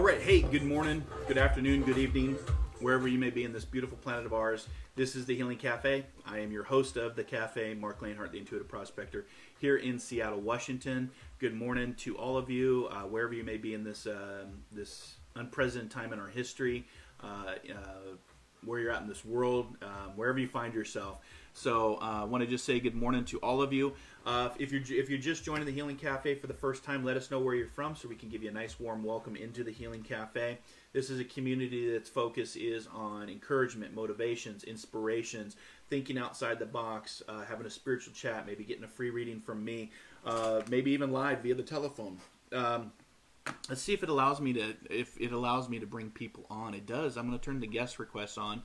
All right, hey, good morning, good afternoon, good evening, wherever you may be in this beautiful planet of ours. This is the Healing Cafe. I am your host of the cafe, Marc Lainhart, the Intuitive Prospector, here in Seattle, Washington. Good morning to all of you, wherever you may be in this this unprecedented time in our history, where you're at in this world, wherever you find yourself. So I want to just say good morning to all of you. If you're just joining the Healing Cafe for the first time, let us know where you're from so we can give you a nice warm welcome into the Healing Cafe. This is a community that's focus is on encouragement, motivations, inspirations, thinking outside the box, having a spiritual chat, maybe getting a free reading from me, maybe even live via the telephone. Let's see if it allows me to bring people on. It does. I'm going to turn the guest requests on.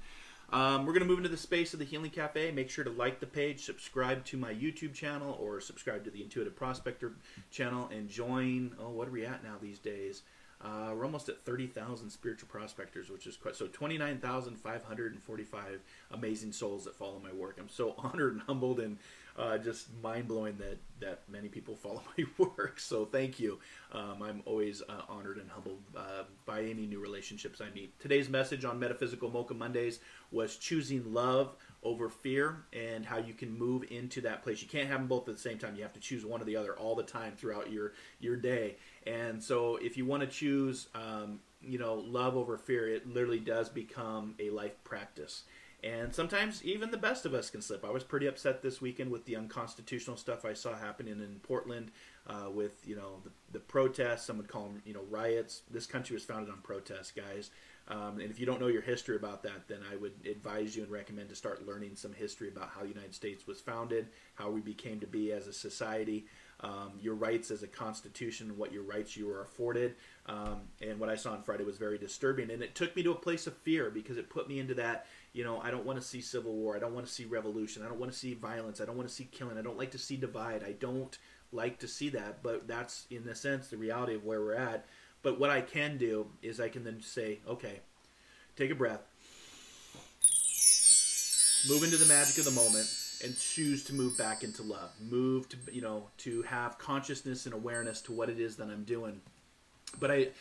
We're going to move into the space of the Healing Cafe. Make sure to like the page, subscribe to my YouTube channel, or subscribe to the Intuitive Prospector channel, and join. Oh, what are we at now these days? We're almost at 30,000 spiritual prospectors, which is quite so. 29,545 amazing souls that follow my work. I'm so honored and humbled and just mind blowing that many people follow my work. So thank you. I'm always honored and humbled by any new relationships I meet. Today's message on Metaphysical Mocha Mondays was choosing love over fear and how you can move into that place. You can't have them both at the same time. You have to choose one or the other all the time throughout your day. And so if you want to choose, love over fear, it literally does become a life practice. And sometimes even the best of us can slip. I was pretty upset this weekend with the unconstitutional stuff I saw happening in Portland with, the protests. Some would call them, riots. This country was founded on protests, guys. And if you don't know your history about that, then I would advise you and recommend to start learning some history about how the United States was founded, how we became to be as a society, your rights as a constitution, what your rights you were afforded. And what I saw on Friday was very disturbing. And it took me to a place of fear because it put me into that, I don't want to see civil war. I don't want to see revolution. I don't want to see violence. I don't want to see killing. I don't like to see divide. I don't like to see that. But that's, in a sense, the reality of where we're at. But what I can do is I can then say, okay, take a breath, move into the magic of the moment, and choose to move back into love. Move to, to have consciousness and awareness to what it is that I'm doing. But I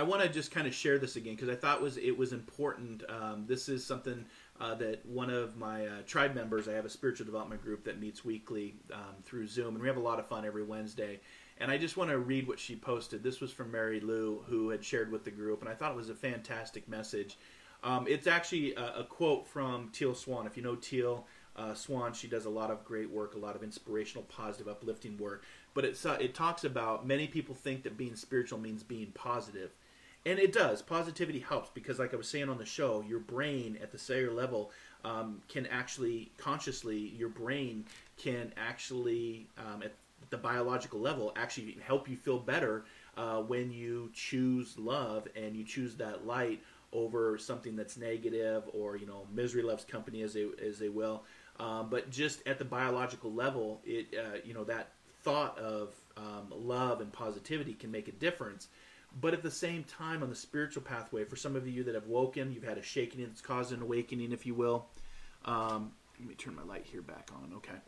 want to just kind of share this again because I thought it was important. This is something that one of my tribe members, I have a spiritual development group that meets weekly through Zoom, and we have a lot of fun every Wednesday. And I just want to read what she posted. This was from Mary Lou, who had shared with the group, and I thought it was a fantastic message. It's actually a quote from Teal Swan. If you know Teal Swan, she does a lot of great work, a lot of inspirational, positive, uplifting work. But it talks about many people think that being spiritual means being positive. And it does. Positivity helps because, like I was saying on the show, your brain at the cellular level can actually, consciously, your brain can actually, at the biological level, actually help you feel better when you choose love and you choose that light over something that's negative or, misery loves company as they will. But just at the biological level, it that thought of love and positivity can make a difference. But at the same time, on the spiritual pathway, for some of you that have woken, you've had a shaking that's caused an awakening, if you will. Let me turn my light here back on. Okay.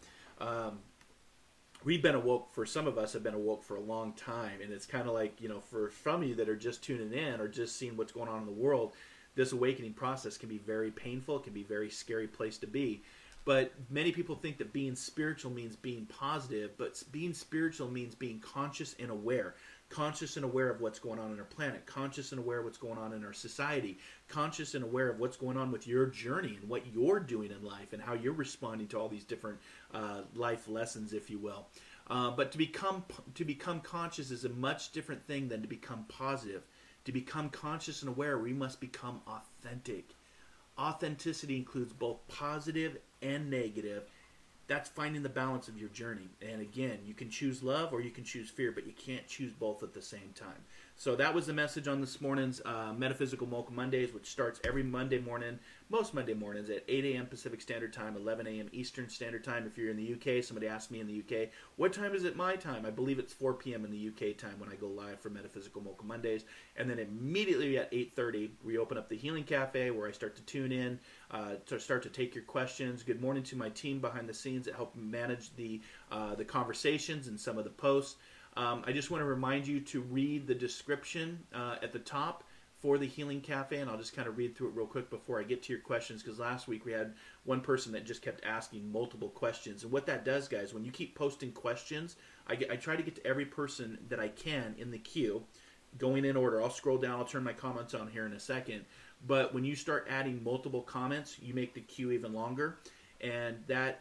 We've been awoke, for some of us have been awoke for a long time, and it's kind of like, for some of you that are just tuning in or just seeing what's going on in the world, this awakening process can be very painful. It can be a very scary place to be. But many people think that being spiritual means being positive, but being spiritual means being conscious and aware. Conscious and aware of what's going on in our planet, conscious and aware of what's going on in our society, conscious and aware of what's going on with your journey and what you're doing in life and how you're responding to all these different life lessons, if you will. But to become conscious is a much different thing than to become positive. To become conscious and aware, we must become authentic. Authenticity includes both positive and negative. That's finding the balance of your journey. And again, you can choose love or you can choose fear, but you can't choose both at the same time. So that was the message on this morning's Metaphysical Mocha Mondays, which starts every Monday morning, most Monday mornings at 8 a.m. Pacific Standard Time, 11 a.m. Eastern Standard Time. If you're in the UK, somebody asked me in the UK, what time is it my time? I believe it's 4 p.m. in the UK time when I go live for Metaphysical Mocha Mondays. And then immediately at 8:30, we open up the Healing Cafe where I start to tune in, to start to take your questions. Good morning to my team behind the scenes that help manage the conversations and some of the posts. I just want to remind you to read the description at the top for the Healing Cafe, and I'll just kind of read through it real quick before I get to your questions, because last week we had one person that just kept asking multiple questions. And what that does, guys, when you keep posting questions, I try to get to every person that I can in the queue, going in order. I'll scroll down, I'll turn my comments on here in a second. But when you start adding multiple comments, you make the queue even longer. And that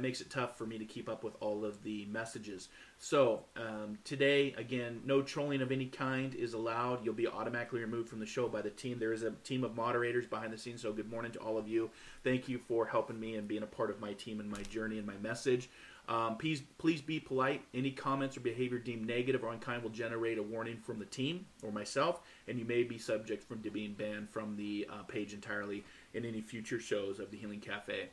makes it tough for me to keep up with all of the messages. So today, again, no trolling of any kind is allowed. You'll be automatically removed from the show by the team. There is a team of moderators behind the scenes, so good morning to all of you. Thank you for helping me and being a part of my team and my journey and my message. Please be polite. Any comments or behavior deemed negative or unkind will generate a warning from the team or myself, and you may be subject to being banned from the page entirely in any future shows of the Healing Cafe.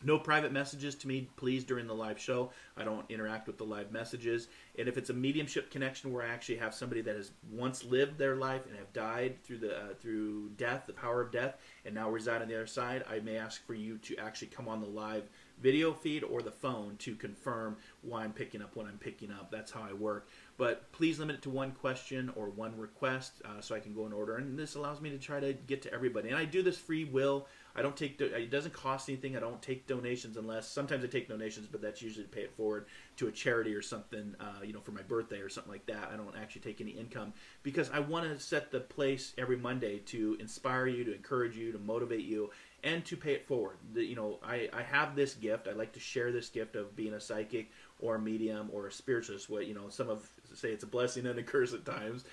No private messages to me, please, during the live show. I don't interact with the live messages. And if it's a mediumship connection where I actually have somebody that has once lived their life and have died through death, the power of death, and now reside on the other side, I may ask for you to actually come on the live video feed or the phone to confirm why I'm picking up what I'm picking up. That's how I work. But please limit it to one question or one request so I can go in order. And this allows me to try to get to everybody. And I do this free will. I don't take it doesn't cost anything. I don't take donations unless sometimes I take donations, but that's usually to pay it forward to a charity or something, for my birthday or something like that. I don't actually take any income because I want to set the place every Monday to inspire you, to encourage you, to motivate you, and to pay it forward. I have this gift. I like to share this gift of being a psychic or a medium or a spiritualist. Some of say it's a blessing and a curse at times,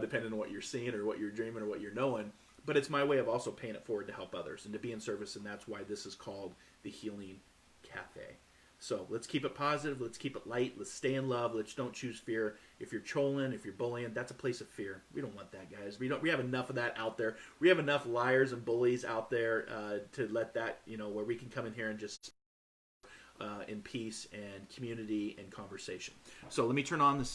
depending on what you're seeing or what you're dreaming or what you're knowing. But it's my way of also paying it forward to help others and to be in service, and that's why this is called the Healing Cafe. So let's keep it positive. Let's keep it light. Let's stay in love. Let's don't choose fear. If you're trolling, if you're bullying, that's a place of fear. We don't want that, guys. We have enough of that out there. We have enough liars and bullies out there to let that, where we can come in here and just in peace and community and conversation. So let me turn on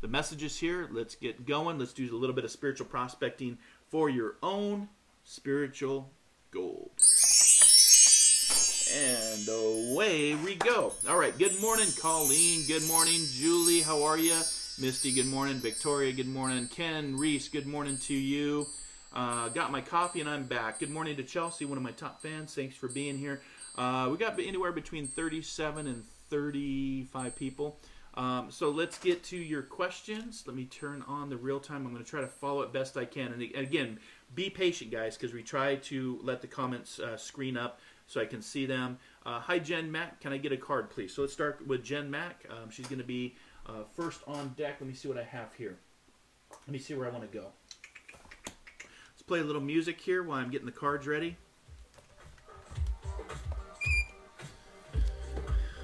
the messages here. Let's get going. Let's do a little bit of spiritual prospecting for your own spiritual gold. And away we go. All right. Good morning, Colleen. Good morning, Julie. How are you? Misty, good morning. Victoria, good morning. Ken Reese, good morning to you. Got my coffee and I'm back. Good morning to Chelsea, one of my top fans. Thanks for being here. We got anywhere between 37 and 35 people. So let's get to your questions. Let me turn on the real time. I'm going to try to follow it best I can. And again, be patient, guys, because we try to let the comments screen up so I can see them. Hi, Jen Mack. Can I get a card, please? So let's start with Jen Mack. She's going to be first on deck. Let me see what I have here. Let me see where I want to go. Let's play a little music here while I'm getting the cards ready.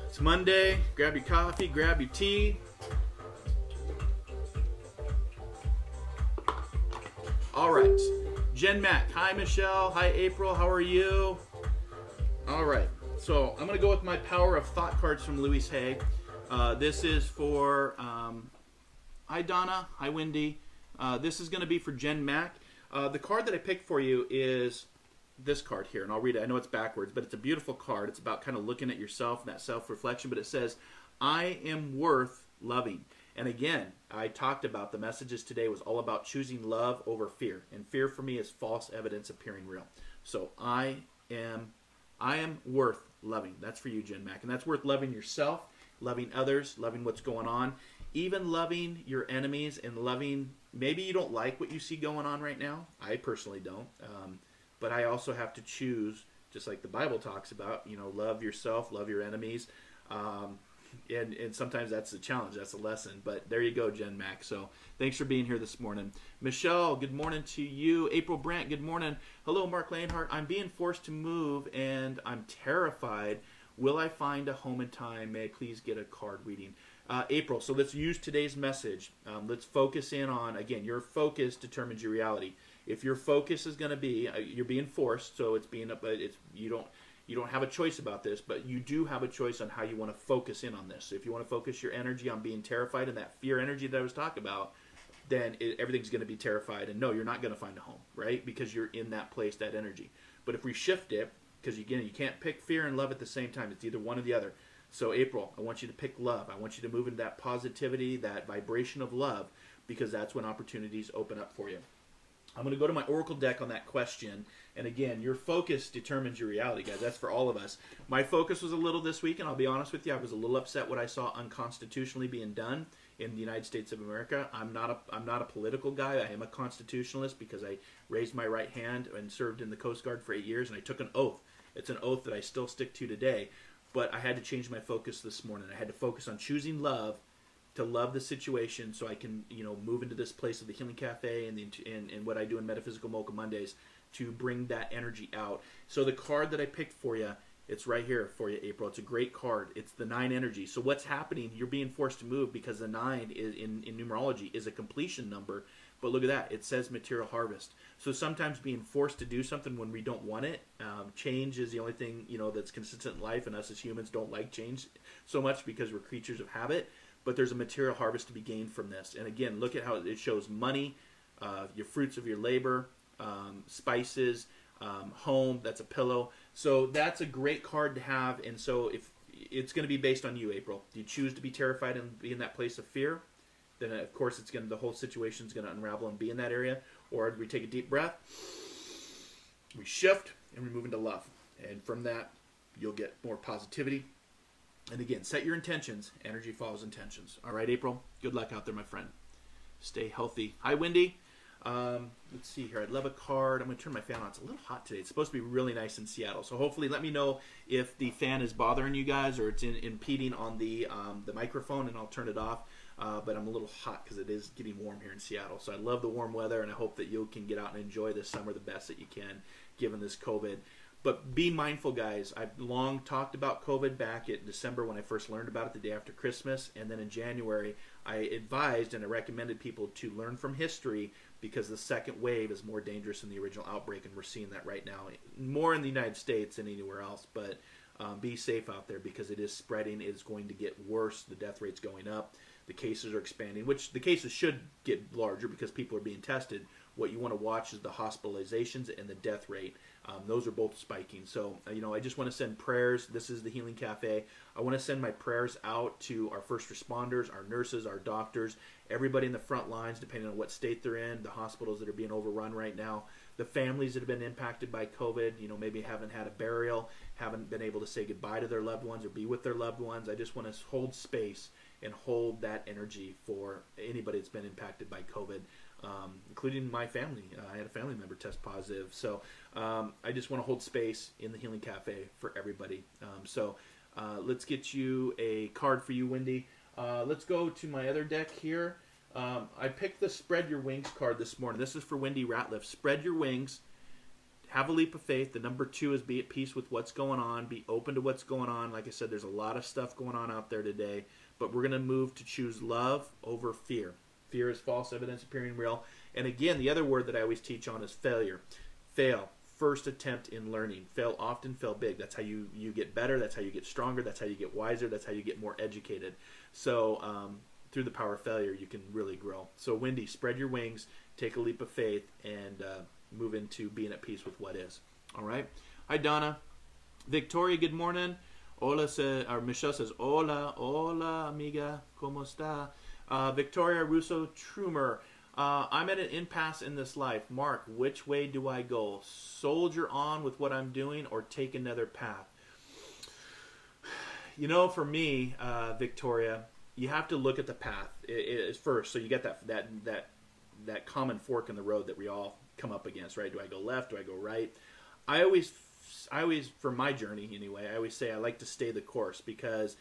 It's Monday. Grab your coffee, grab your tea. All right. Jen Mack. Hi, Michelle. Hi, April. How are you? All right. So I'm going to go with my Power of Thought cards from Louise Hay. This is for... hi, Donna. Hi, Wendy. This is going to be for Jen Mack. The card that I picked for you is... this card here, and I'll read it. I know it's backwards, but it's a beautiful card. It's about kind of looking at yourself and that self-reflection, but it says, I am worth loving. And again, I talked about the messages today was all about choosing love over fear. And fear for me is false evidence appearing real. So I am worth loving. That's for you, Jen Mack. And that's worth loving yourself, loving others, loving what's going on, even loving your enemies and loving, maybe you don't like what you see going on right now. I personally don't. But I also have to choose, just like the Bible talks about, love yourself, love your enemies. And sometimes that's a challenge, that's a lesson. But there you go, Jen Mack. So thanks for being here this morning. Michelle, good morning to you. April Brandt, good morning. Hello, Marc Lainhart. I'm being forced to move and I'm terrified. Will I find a home in time? May I please get a card reading? April, so let's use today's message. Let's focus in on, again, your focus determines your reality. If your focus is going to be, you're being forced, so you don't have a choice about this, but you do have a choice on how you want to focus in on this. So if you want to focus your energy on being terrified and that fear energy that I was talking about, then everything's going to be terrified. And no, you're not going to find a home, right? Because you're in that place, that energy. But if we shift it, because again, you can't pick fear and love at the same time. It's either one or the other. So April, I want you to pick love. I want you to move into that positivity, that vibration of love, because that's when opportunities open up for you. I'm going to go to my Oracle deck on that question. And again, your focus determines your reality, guys. That's for all of us. My focus was a little this week, and I'll be honest with you, I was a little upset what I saw unconstitutionally being done in the United States of America. I'm not a political guy. I am a constitutionalist because I raised my right hand and served in the Coast Guard for 8 years, and I took an oath. It's an oath that I still stick to today. But I had to change my focus this morning. I had to focus on choosing love, to love the situation, so I can, move into this place of the Healing Cafe and what I do in Metaphysical Mocha Mondays to bring that energy out. So the card that I picked for you, it's right here for you, April. It's a great card. It's the 9 energy. So what's happening? You're being forced to move because the 9 is in numerology is a completion number. But look at that. It says material harvest. So sometimes being forced to do something when we don't want it, change is the only thing that's consistent in life, and us as humans don't like change so much because we're creatures of habit. But there's a material harvest to be gained from this. And again, look at how it shows money, your fruits of your labor, spices, home. That's a pillow. So that's a great card to have. And so if it's going to be based on you, April. Do you choose to be terrified and be in that place of fear? Then of course the whole situation is going to unravel and be in that area. Or we take a deep breath, we shift, and we move into love. And from that, you'll get more positivity. And again, set your intentions. Energy follows intentions. All right, April. Good luck out there, my friend. Stay healthy. Hi, Wendy. Let's see here. I'd love a card. I'm going to turn my fan on. It's a little hot today. It's supposed to be really nice in Seattle. So hopefully let me know if the fan is bothering you guys or it's impeding on the microphone, and I'll turn it off. But I'm a little hot because it is getting warm here in Seattle. So I love the warm weather, and I hope that you can get out and enjoy this summer the best that you can, given this COVID. But be mindful, guys. I've long talked about COVID back in December when I first learned about it the day after Christmas. And then in January, I advised and I recommended people to learn from history because the second wave is more dangerous than the original outbreak. And we're seeing that right now, more in the United States than anywhere else. But be safe out there because it is spreading. It is going to get worse. The death rate's going up. The cases are expanding, which the cases should get larger because people are being tested. What you want to watch is the hospitalizations and the death rate. Those are both spiking. So, I just want to send prayers. This is the Healing Cafe. I want to send my prayers out to our first responders, our nurses, our doctors, everybody in the front lines, depending on what state they're in, the hospitals that are being overrun right now, the families that have been impacted by COVID, maybe haven't had a burial, haven't been able to say goodbye to their loved ones or be with their loved ones. I just want to hold space and hold that energy for anybody that's been impacted by COVID. Including my family. I had a family member test positive. So I just want to hold space in the Healing Cafe for everybody. So let's get you a card for you, Wendy. Let's go to my other deck here. I picked the Spread Your Wings card this morning. This is for Wendy Ratliff. Spread your wings. Have a leap of faith. The number 2 is be at peace with what's going on. Be open to what's going on. Like I said, there's a lot of stuff going on out there today. But we're going to move to choose love over fear. Fear is false evidence appearing real. And again, the other word that I always teach on is failure. Fail. First attempt in learning. Fail often, fail big. That's how you get better. That's how you get stronger. That's how you get wiser. That's how you get more educated. So through the power of failure, you can really grow. So Wendy, spread your wings, take a leap of faith, and move into being at peace with what is. All right? Hi, Donna. Victoria, good morning. Michelle says, hola, amiga, ¿cómo está? Victoria Russo Trumer, I'm at an impasse in this life. Marc, which way do I go? Soldier on with what I'm doing or take another path? For me, Victoria, you have to look at the path first. So you get that common fork in the road that we all come up against, right? Do I go left? Do I go right? I always, for my journey anyway, I always say I like to stay the course because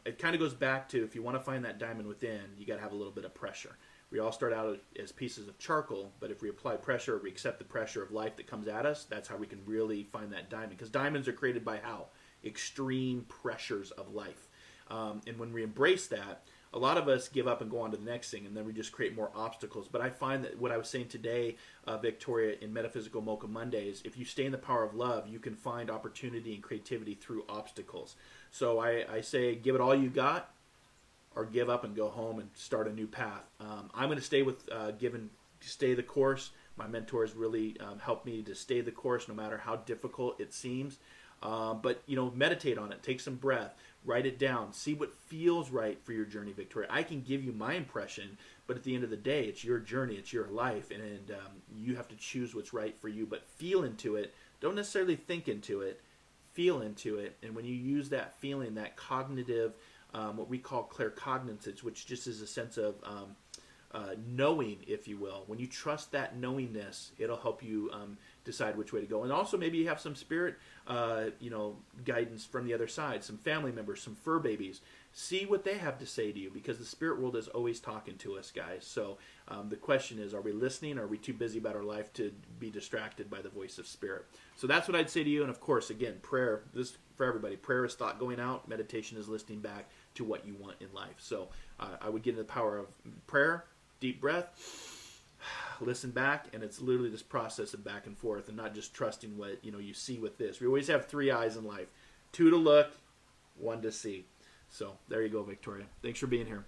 it kind of goes back to if you want to find that diamond within, you got to have a little bit of pressure. We all start out as pieces of charcoal, but if we apply pressure, we accept the pressure of life that comes at us, that's how we can really find that diamond. Because diamonds are created by how? Extreme pressures of life. And when we embrace that, a lot of us give up and go on to the next thing, and then we just create more obstacles. But I find that what I was saying today, Victoria, in Metaphysical Mocha Mondays, if you stay in the power of love, you can find opportunity and creativity through obstacles. So I say give it all you got, or give up and go home and start a new path. I'm going to stay with stay the course. My mentors really helped me to stay the course no matter how difficult it seems. But, meditate on it. Take some breath. Write it down. See what feels right for your journey, Victoria. I can give you my impression, but at the end of the day, it's your journey. It's your life, and you have to choose what's right for you. But feel into it. Don't necessarily think into it. Feel into it. And when you use that feeling, that cognitive, what we call claircognizance, which just is a sense of knowing, if you will. When you trust that knowingness, it'll help you decide which way to go. And also maybe you have some spirit, guidance from the other side, some family members, some fur babies. See what they have to say to you, because the spirit world is always talking to us, guys. So the question is, are we listening? Or are we too busy about our life to be distracted by the voice of spirit? So that's what I'd say to you. And of course, again, prayer. This for everybody. Prayer is thought going out. Meditation is listening back to what you want in life. So I would get into the power of prayer. Deep breath, listen back, and it's literally this process of back and forth, and not just trusting what you see with this. We always have 3 eyes in life: 2 to look, 1 to see. So there you go, Victoria. Thanks for being here.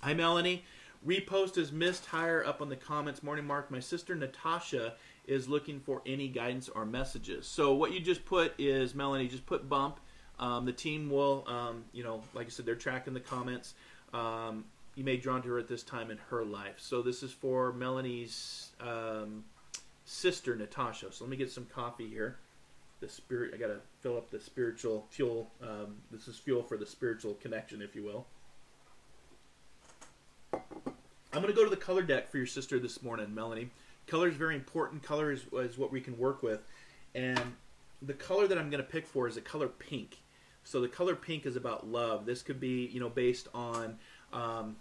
Hi, Melanie. Repost is missed higher up on the comments. Morning, Mark. My sister Natasha is looking for any guidance or messages. So what you just put is, Melanie, just put bump. The team will, like I said, they're tracking the comments. You may be drawn to her at this time in her life. So this is for Melanie's sister, Natasha. So let me get some coffee here. I got to fill up the spiritual fuel. This is fuel for the spiritual connection, if you will. I'm going to go to the color deck for your sister this morning, Melanie. Color is very important. Color is what we can work with. And the color that I'm going to pick for is the color pink. So the color pink is about love. This could be, based on a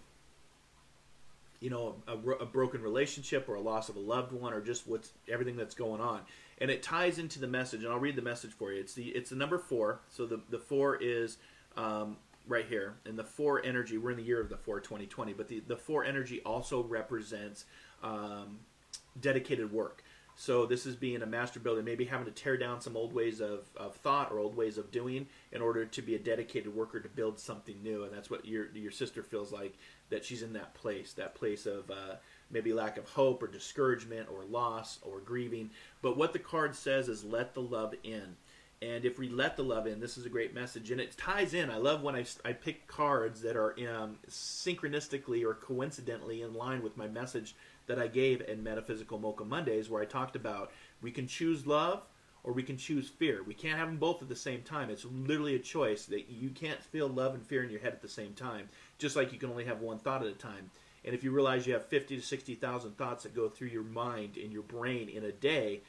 broken relationship, or a loss of a loved one, or just everything that's going on. And it ties into the message, and I'll read the message for you. It's the number 4. So the 4 is right here. And the 4 energy, we're in the year of the 4, 2020, but the 4 energy also represents dedicated work. So this is being a master builder, maybe having to tear down some old ways of thought or old ways of doing in order to be a dedicated worker to build something new. And that's what your sister feels like, that she's in that place of maybe lack of hope or discouragement or loss or grieving. But what the card says is let the love in. And if we let the love in, this is a great message. And it ties in. I love when I pick cards that are synchronistically or coincidentally in line with my message that I gave in Metaphysical Mocha Mondays, where I talked about we can choose love or we can choose fear. We can't have them both at the same time. It's literally a choice that you can't feel love and fear in your head at the same time, just like you can only have one thought at a time. And if you realize you have 50 to 60,000 thoughts that go through your mind and your brain in a day,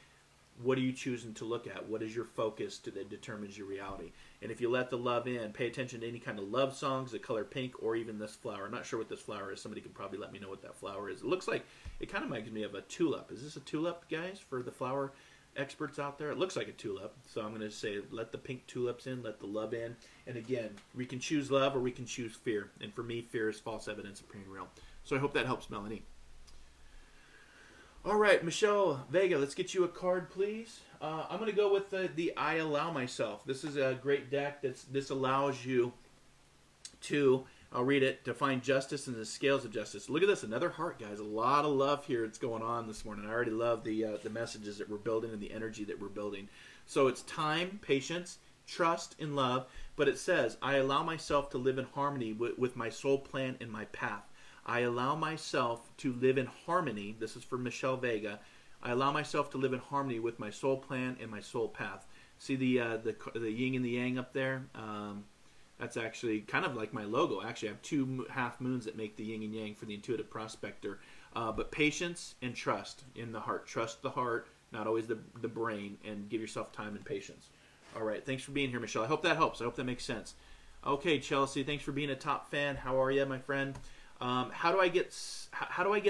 what are you choosing to look at? What is your focus that determines your reality? And if you let the love in, pay attention to any kind of love songs, the color pink, or even this flower. I'm not sure what this flower is. Somebody could probably let me know what that flower is. It looks like, it kind of reminds me of a tulip. Is this a tulip, guys, for the flower experts out there? It looks like a tulip. So I'm going to say let the pink tulips in, let the love in. And again, we can choose love or we can choose fear. And for me, fear is false evidence appearing real. So I hope that helps, Melanie. All right, Michelle Vega, let's get you a card, please. I'm going to go with the I Allow Myself. This is a great deck. This allows you to, I'll read it, to find justice in the scales of justice. Look at this, another heart, guys. A lot of love here that's going on this morning. I already love the messages that we're building and the energy that we're building. So it's time, patience, trust, and love. But it says, I allow myself to live in harmony with my soul plan and my path. I allow myself to live in harmony. This is for Michelle Vega. I allow myself to live in harmony with my soul plan and my soul path. See the yin and the yang up there? That's actually kind of like my logo. Actually, I have 2 half moons that make the yin and yang for the Intuitive Prospector. But patience and trust in the heart. Trust the heart, not always the brain, and give yourself time and patience. All right, thanks for being here, Michelle. I hope that helps. I hope that makes sense. Okay, Chelsea, thanks for being a top fan. How are you, my friend? How do I get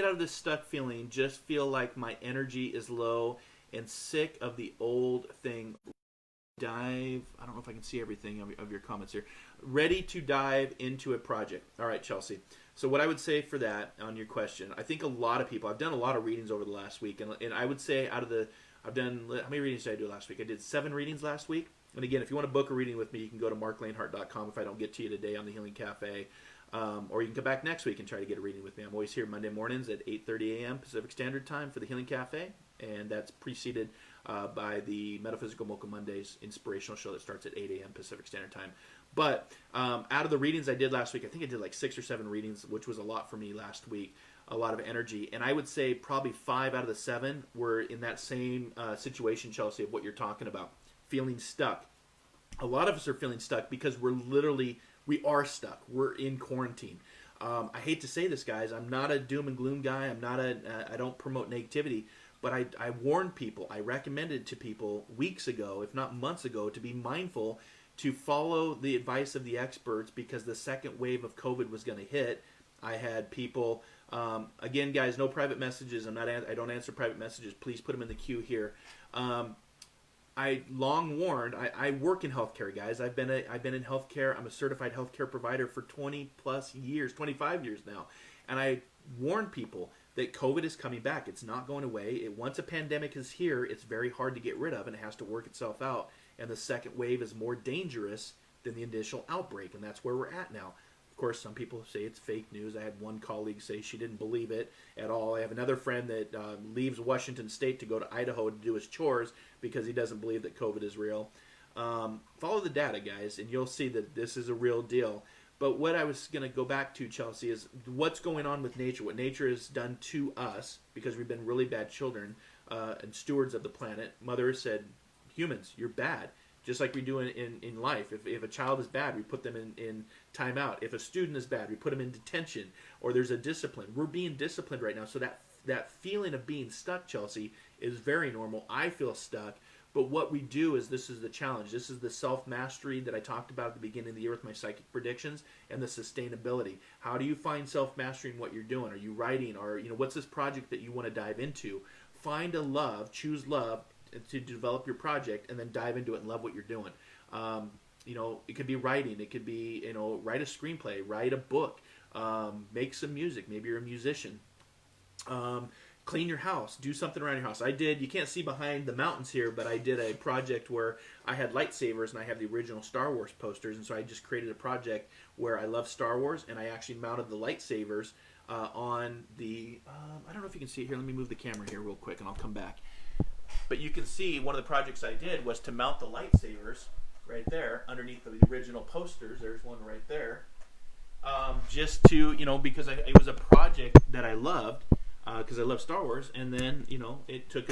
out of this stuck feeling? Just feel like my energy is low and sick of the old thing. I don't know if I can see everything of your comments here. Ready to dive into a project. All right, Chelsea. So what I would say for that on your question, I think a lot of people, I've done a lot of readings over the last week, and I would say how many readings did I do last week? I did 7 readings last week. And again, if you want to book a reading with me, you can go to marklainhart.com if I don't get to you today on the Healing Cafe. Or you can come back next week and try to get a reading with me. I'm always here Monday mornings at 8:30 a.m. Pacific Standard Time for the Healing Cafe, and that's preceded by the Metaphysical Mocha Mondays Inspirational show that starts at 8 a.m. Pacific Standard Time. But out of the readings I did last week, I think I did like 6 or 7 readings, which was a lot for me last week, a lot of energy. And I would say probably 5 out of the 7 were in that same situation, Chelsea, of what you're talking about, feeling stuck. A lot of us are feeling stuck because we are stuck. We're in quarantine. I hate to say this, guys. I'm not a doom and gloom guy. I don't promote negativity. But I warned people. I recommended to people weeks ago, if not months ago, to be mindful, to follow the advice of the experts, because the second wave of COVID was going to hit. I had people, again, guys, no private messages. I don't answer private messages. Please put them in the queue here. I long warned. I work in healthcare, guys. I've been in healthcare. I'm a certified healthcare provider for 20 plus years, 25 years now, and I warned people that COVID is coming back. It's not going away. Once a pandemic is here, it's very hard to get rid of, and it has to work itself out. And the second wave is more dangerous than the initial outbreak, and that's where we're at now. Of course, some people say it's fake news. I had one colleague say she didn't believe it at all. I have another friend that leaves Washington State to go to Idaho to do his chores because he doesn't believe that COVID is real. Follow the data, guys, and you'll see that this is a real deal. But what I was going to go back to, Chelsea, is what's going on with nature, what nature has done to us, because we've been really bad children and stewards of the planet. Mother said, humans, you're bad. Just like we do in life. If a child is bad, we put them in timeout. If a student is bad, we put them in detention, or there's a discipline. We're being disciplined right now. So that feeling of being stuck, Chelsea, is very normal. I feel stuck. But what we do is, this is the challenge. This is the self-mastery that I talked about at the beginning of the year with my psychic predictions, and the sustainability. How do you find self-mastery in what you're doing? Are you writing? Or what's this project that you want to dive into? Find a love, choose love to develop your project, and then dive into it and love what you're doing. It could be writing. It could be, write a screenplay, write a book, make some music. Maybe you're a musician. Clean your house, do something around your house. You can't see behind the mountains here, but I did a project where I had lightsabers, and I have the original Star Wars posters, and so I just created a project where I love Star Wars, and I actually mounted the lightsabers on the, I don't know if you can see it here. Let me move the camera here real quick, and I'll come back. But you can see one of the projects I did was to mount the lightsabers right there underneath the original posters. There's one right there. Just to, because it was a project that I loved, because I love Star Wars, and then, it took,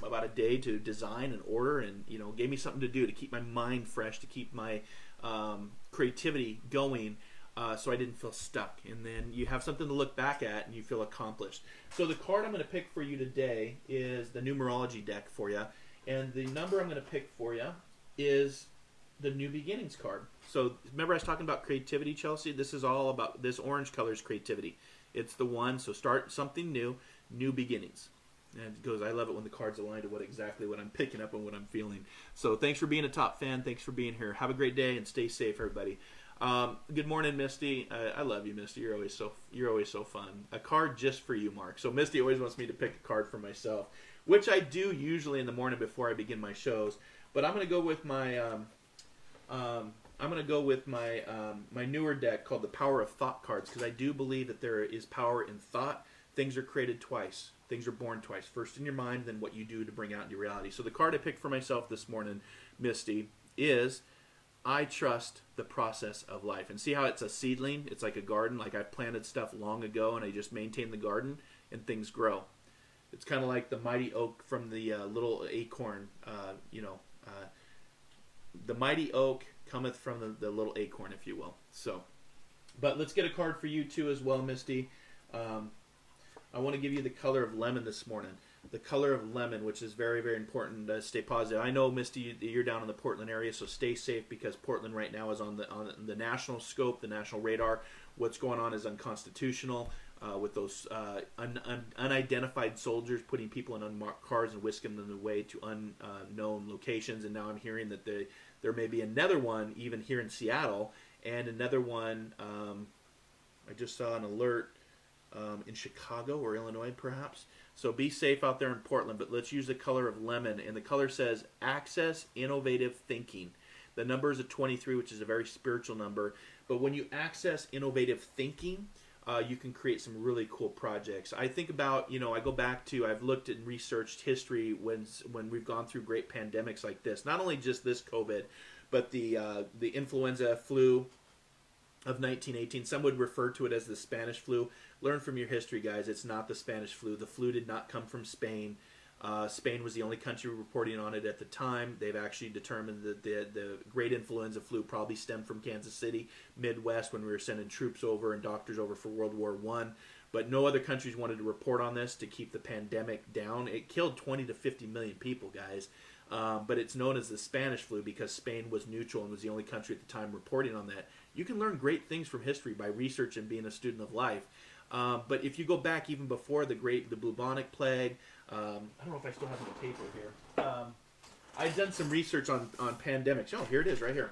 about a day to design and order, and, gave me something to do to keep my mind fresh, to keep my creativity going, so I didn't feel stuck. And then you have something to look back at, and you feel accomplished. So the card I'm going to pick for you today is the numerology deck for you, and the number I'm going to pick for you is the New Beginnings card. So remember I was talking about creativity, Chelsea? This is all about, this orange color is creativity. It's the one, so start something new, new beginnings. And it goes, I love it when the cards align to exactly what I'm picking up and what I'm feeling. So thanks for being a top fan. Thanks for being here. Have a great day and stay safe, everybody. Good morning, Misty. I love you, Misty. You're always so fun. A card just for you, Marc. So Misty always wants me to pick a card for myself, which I do usually in the morning before I begin my shows. But I'm going to go with my newer deck called the Power of Thought cards, because I do believe that there is power in thought. Things are created twice. Things are born twice. First in your mind, then what you do to bring out into reality. So the card I picked for myself this morning, Misty, is I trust the process of life. And see how it's a seedling? It's like a garden. Like I planted stuff long ago, and I just maintain the garden, and things grow. It's kind of like the mighty oak from the little acorn. The mighty oak cometh from the little acorn, if you will. So, but let's get a card for you too as well, Misty. I want to give you the color of lemon this morning. The color of lemon, which is very, very important to stay positive. I know, Misty, you're down in the Portland area, so stay safe, because Portland right now is on the national scope, the national radar. What's going on is unconstitutional, with those unidentified soldiers putting people in unmarked cars and whisking them away to unknown locations. And now I'm hearing that there may be another one even here in Seattle, and another one, I just saw an alert in Chicago or Illinois perhaps. So be safe out there in Portland, but let's use the color of lemon. And the color says access innovative thinking. The number is a 23, which is a very spiritual number. But when you access innovative thinking, you can create some really cool projects. I think about, I go back to, I've looked and researched history when we've gone through great pandemics like this. Not only just this COVID, but the influenza flu of 1918. Some would refer to it as the Spanish flu. Learn from your history, guys. It's not the Spanish flu. The flu did not come from Spain. Spain was the only country reporting on it at the time. They've actually determined that the great influenza flu probably stemmed from Kansas City, Midwest, when we were sending troops over and doctors over for World War I. But no other countries wanted to report on this to keep the pandemic down. It killed 20 to 50 million people, guys. But it's known as the Spanish flu because Spain was neutral and was the only country at the time reporting on that. You can learn great things from history by research and being a student of life. But if you go back even before the bubonic plague, I don't know if I still have the paper here. I've done some research on pandemics. Oh, here it is right here.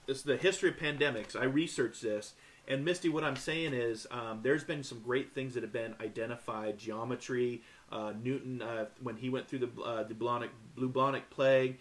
This is the history of pandemics. I researched this. And Misty, what I'm saying is there's been some great things that have been identified. Geometry, Newton, when he went through the bubonic plague,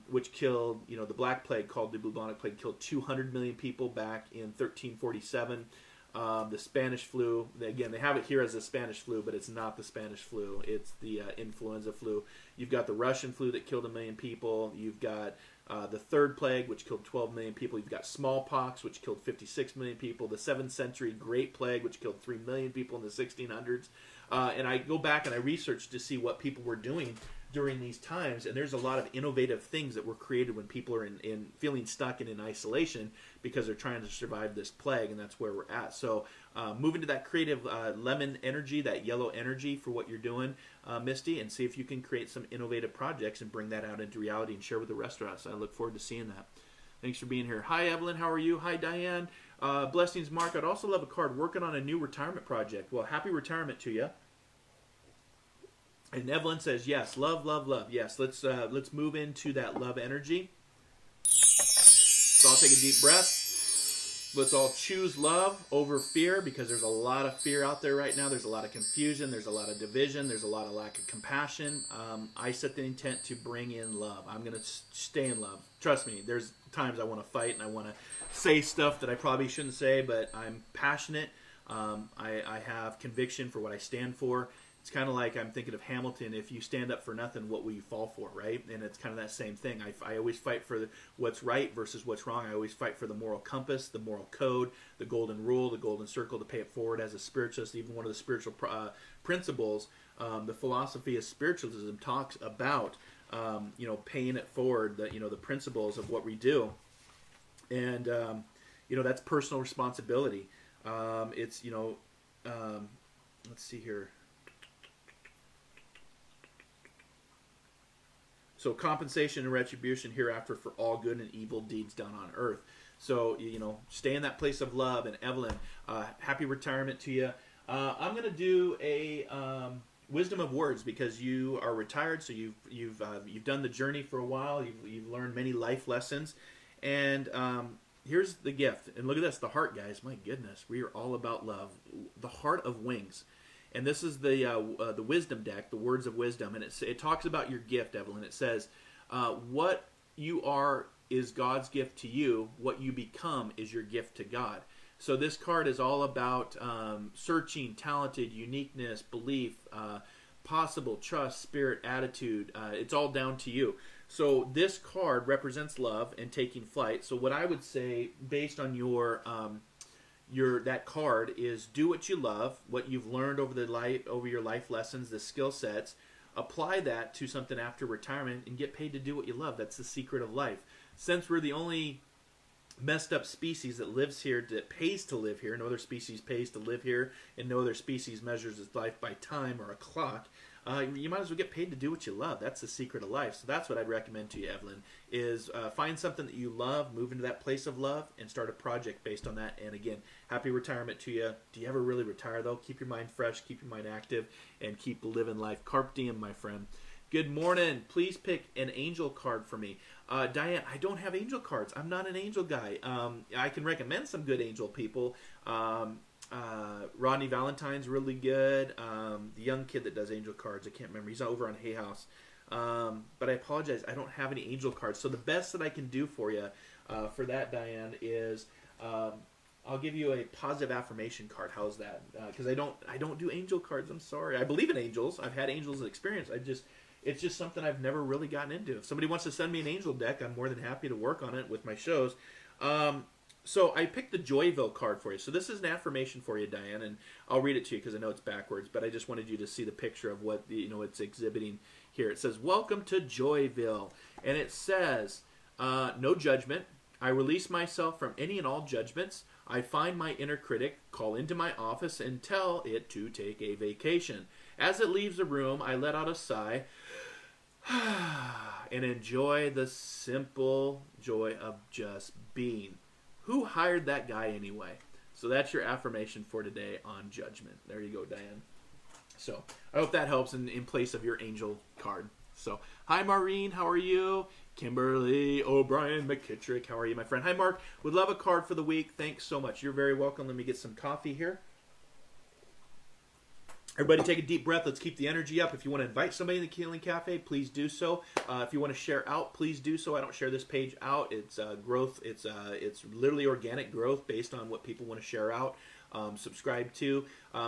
which killed, the Black Plague, called the bubonic plague, killed 200 million people back in 1347. The Spanish flu, again, they have it here as the Spanish flu, but it's not the Spanish flu. It's the influenza flu. You've got the Russian flu that killed 1 million people. You've got the Third Plague, which killed 12 million people. You've got smallpox, which killed 56 million people. The 7th century Great Plague, which killed 3 million people in the 1600s. And I go back and I research to see what people were doing during these times, and there's a lot of innovative things that were created when people are in feeling stuck and in isolation because they're trying to survive this plague, and that's where we're at. So move into that creative lemon energy, that yellow energy for what you're doing, Misty, and see if you can create some innovative projects and bring that out into reality and share with the rest of us. I look forward to seeing that. Thanks for being here. Hi, Evelyn. How are you? Hi, Diane. Blessings, Marc. I'd also love a card. Working on a new retirement project. Well, happy retirement to you. And Evelyn says, yes, love, love, love. Yes, let's move into that love energy. So I'll take a deep breath. Let's all choose love over fear, because there's a lot of fear out there right now. There's a lot of confusion. There's a lot of division. There's a lot of lack of compassion. I set the intent to bring in love. I'm going to stay in love. Trust me, there's times I want to fight and I want to say stuff that I probably shouldn't say, but I'm passionate. I have conviction for what I stand for. It's kind of like, I'm thinking of Hamilton, if you stand up for nothing, what will you fall for, right? And it's kind of that same thing. I always fight for what's right versus what's wrong. I always fight for the moral compass, the moral code, the golden rule, the golden circle, to pay it forward as a spiritualist. Even one of the spiritual principles, the philosophy of spiritualism talks about, paying it forward, the principles of what we do. And, that's personal responsibility. It's, let's see here. So compensation and retribution hereafter for all good and evil deeds done on earth. So, stay in that place of love. And Evelyn, happy retirement to you. I'm going to do a wisdom of words, because you are retired, so you've done the journey for a while. You've learned many life lessons. And here's the gift. And look at this, the heart, guys. My goodness, we are all about love. The heart of wings. And this is the wisdom deck, the words of wisdom, and it talks about your gift, Evelyn. It says, what you are is God's gift to you. What you become is your gift to God. So this card is all about searching, talented, uniqueness, belief, possible, trust, spirit, attitude. It's all down to you. So this card represents love and taking flight. So what I would say, based on your that card, is do what you love, what you've learned over your life lessons, the skill sets. Apply that to something after retirement and get paid to do what you love. That's the secret of life. Since we're the only messed up species that lives here, that pays to live here, no other species pays to live here, and no other species measures its life by time or a clock, you might as well get paid to do what you love. That's the secret of life. So that's what I'd recommend to you, Evelyn, is find something that you love, move into that place of love, and start a project based on that. And again, happy retirement to you. Do you ever really retire, though? Keep your mind fresh, keep your mind active, and keep living life. Carpe diem, my friend. Good morning. Please pick an angel card for me. Diane, I don't have angel cards. I'm not an angel guy. I can recommend some good angel people. Rodney Valentine's really good. The young kid that does angel cards, I can't remember. He's over on Hay House. But I apologize. I don't have any angel cards. So the best that I can do for you, for that, Diane, is I'll give you a positive affirmation card. How's that? Because I don't do angel cards. I'm sorry. I believe in angels. I've had angels experience. It's just something I've never really gotten into. If somebody wants to send me an angel deck, I'm more than happy to work on it with my shows. So I picked the Joyville card for you. So this is an affirmation for you, Diane, and I'll read it to you because I know it's backwards, but I just wanted you to see the picture of what it's exhibiting here. It says, "Welcome to Joyville," and it says, "No judgment. I release myself from any and all judgments. I find my inner critic, call into my office, and tell it to take a vacation. As it leaves the room, I let out a sigh and enjoy the simple joy of just being. Who hired that guy anyway?" So that's your affirmation for today on judgment. There you go, Diane. So I hope that helps in place of your angel card. So, hi, Maureen. How are you? Kimberly O'Brien McKittrick. How are you, my friend? Hi, Mark. Would love a card for the week. Thanks so much. You're very welcome. Let me get some coffee here. Everybody take a deep breath. Let's keep the energy up. If you want to invite somebody to the Healing Cafe, please do so. If you want to share out, please do so. I don't share this page out. It's growth. It's literally organic growth based on what people want to share out. Subscribe to.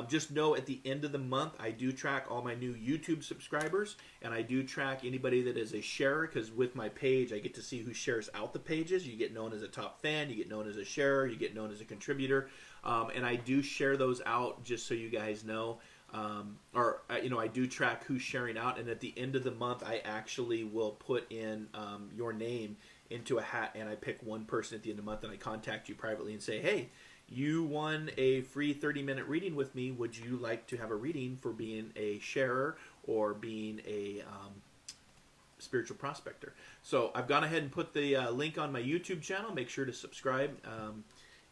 Just know at the end of the month, I do track all my new YouTube subscribers, and I do track anybody that is a sharer, because with my page, I get to see who shares out the pages. You get known as a top fan, you get known as a sharer, you get known as a contributor, and I do share those out just so you guys know. I do track who's sharing out, and at the end of the month, I actually will put in your name into a hat, and I pick one person at the end of the month, and I contact you privately and say, "Hey, you won a free 30-minute reading with me. Would you like to have a reading for being a sharer or being a spiritual prospector?" So I've gone ahead and put the link on my YouTube channel. Make sure to subscribe.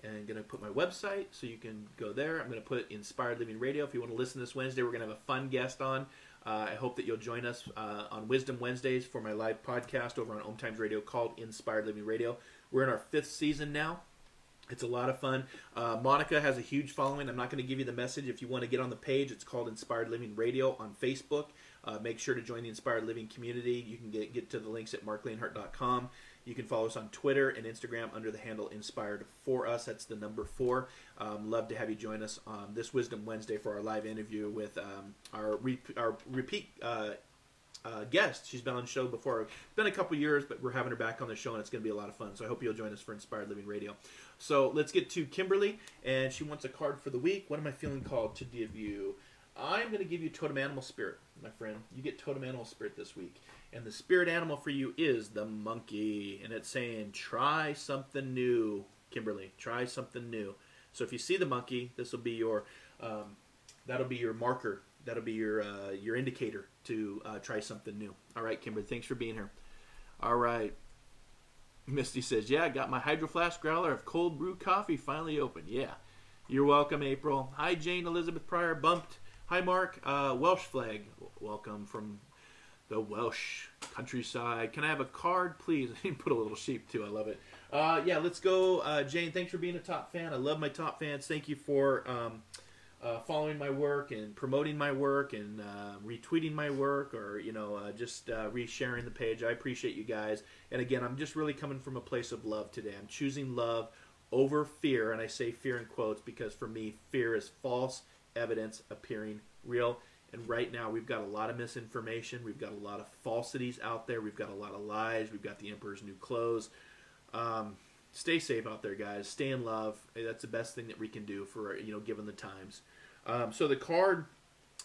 And I'm going to put my website so you can go there. I'm going to put Inspired Living Radio. If you want to listen this Wednesday, we're going to have a fun guest on. I hope that you'll join us on Wisdom Wednesdays for my live podcast over on Om Times Radio called Inspired Living Radio. We're in our 5th season now. It's a lot of fun. Monica has a huge following. I'm not going to give you the message. If you want to get on the page, it's called Inspired Living Radio on Facebook. Make sure to join the Inspired Living community. You can get to the links at marklainhart.com. You can follow us on Twitter and Instagram under the handle Inspired for Us. That's the number 4. Love to have you join us on this Wisdom Wednesday for our live interview with our repeat guest. She's been on the show before. It's been a couple years, but we're having her back on the show, and it's going to be a lot of fun. So I hope you'll join us for Inspired Living Radio. So let's get to Kimberly, and she wants a card for the week. What am I feeling called to give you? I'm going to give you Totem Animal Spirit, my friend. You get Totem Animal Spirit this week. And the spirit animal for you is the monkey. And it's saying, try something new, Kimberly. Try something new. So if you see the monkey, this will be your, that'll be your marker. That'll be your indicator to try something new. All right, Kimberly, thanks for being here. All right. Misty says, yeah, I got my Hydro Flask growler of cold brew coffee finally open. Yeah. You're welcome, April. Hi, Jane Elizabeth Pryor. Bumped. Hi, Mark. Welsh flag. Welcome from the Welsh countryside. Can I have a card, please? I put a little sheep, too. I love it. Yeah, let's go. Jane, thanks for being a top fan. I love my top fans. Thank you for following my work and promoting my work and retweeting my work, or, just resharing the page. I appreciate you guys. And again, I'm just really coming from a place of love today. I'm choosing love over fear, and I say fear in quotes because for me, fear is false evidence appearing real. And right now, we've got a lot of misinformation. We've got a lot of falsities out there. We've got a lot of lies. We've got the emperor's new clothes. Stay safe out there, guys. Stay in love. That's the best thing that we can do for, given the times. So the card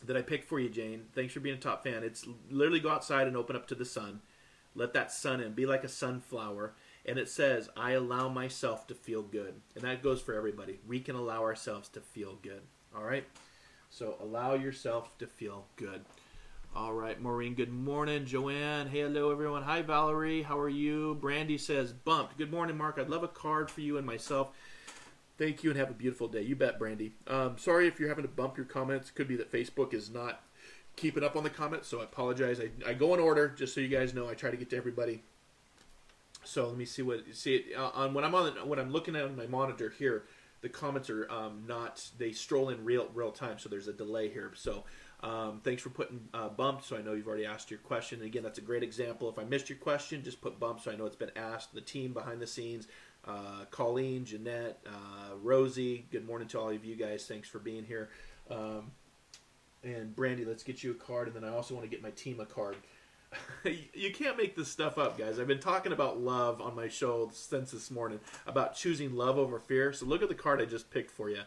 that I picked for you, Jane, thanks for being a top fan. It's literally go outside and open up to the sun. Let that sun in. Be like a sunflower. And it says, I allow myself to feel good. And that goes for everybody. We can allow ourselves to feel good. All right? So allow yourself to feel good. All right, Maureen, good morning. Joanne, hey, hello, everyone. Hi, Valerie, how are you? Brandy says, bumped. Good morning, Mark. I'd love a card for you and myself. Thank you and have a beautiful day. You bet, Brandy. Sorry if you're having to bump your comments. It could be that Facebook is not keeping up on the comments, so I apologize. I go in order, just so you guys know. I try to get to everybody. So let me see when I'm looking at my monitor here. The comments are they stroll in real time, so there's a delay here. So thanks for putting bumped, so I know you've already asked your question. And again, that's a great example. If I missed your question, just put bumped so I know it's been asked. The team behind the scenes, Colleen, Jeanette, Rosie. Good morning to all of you guys. Thanks for being here. And Brandy, let's get you a card. And then I also want to get my team a card. You can't make this stuff up, guys. I've been talking about love on my show since this morning, about choosing love over fear. So look at the card I just picked for you,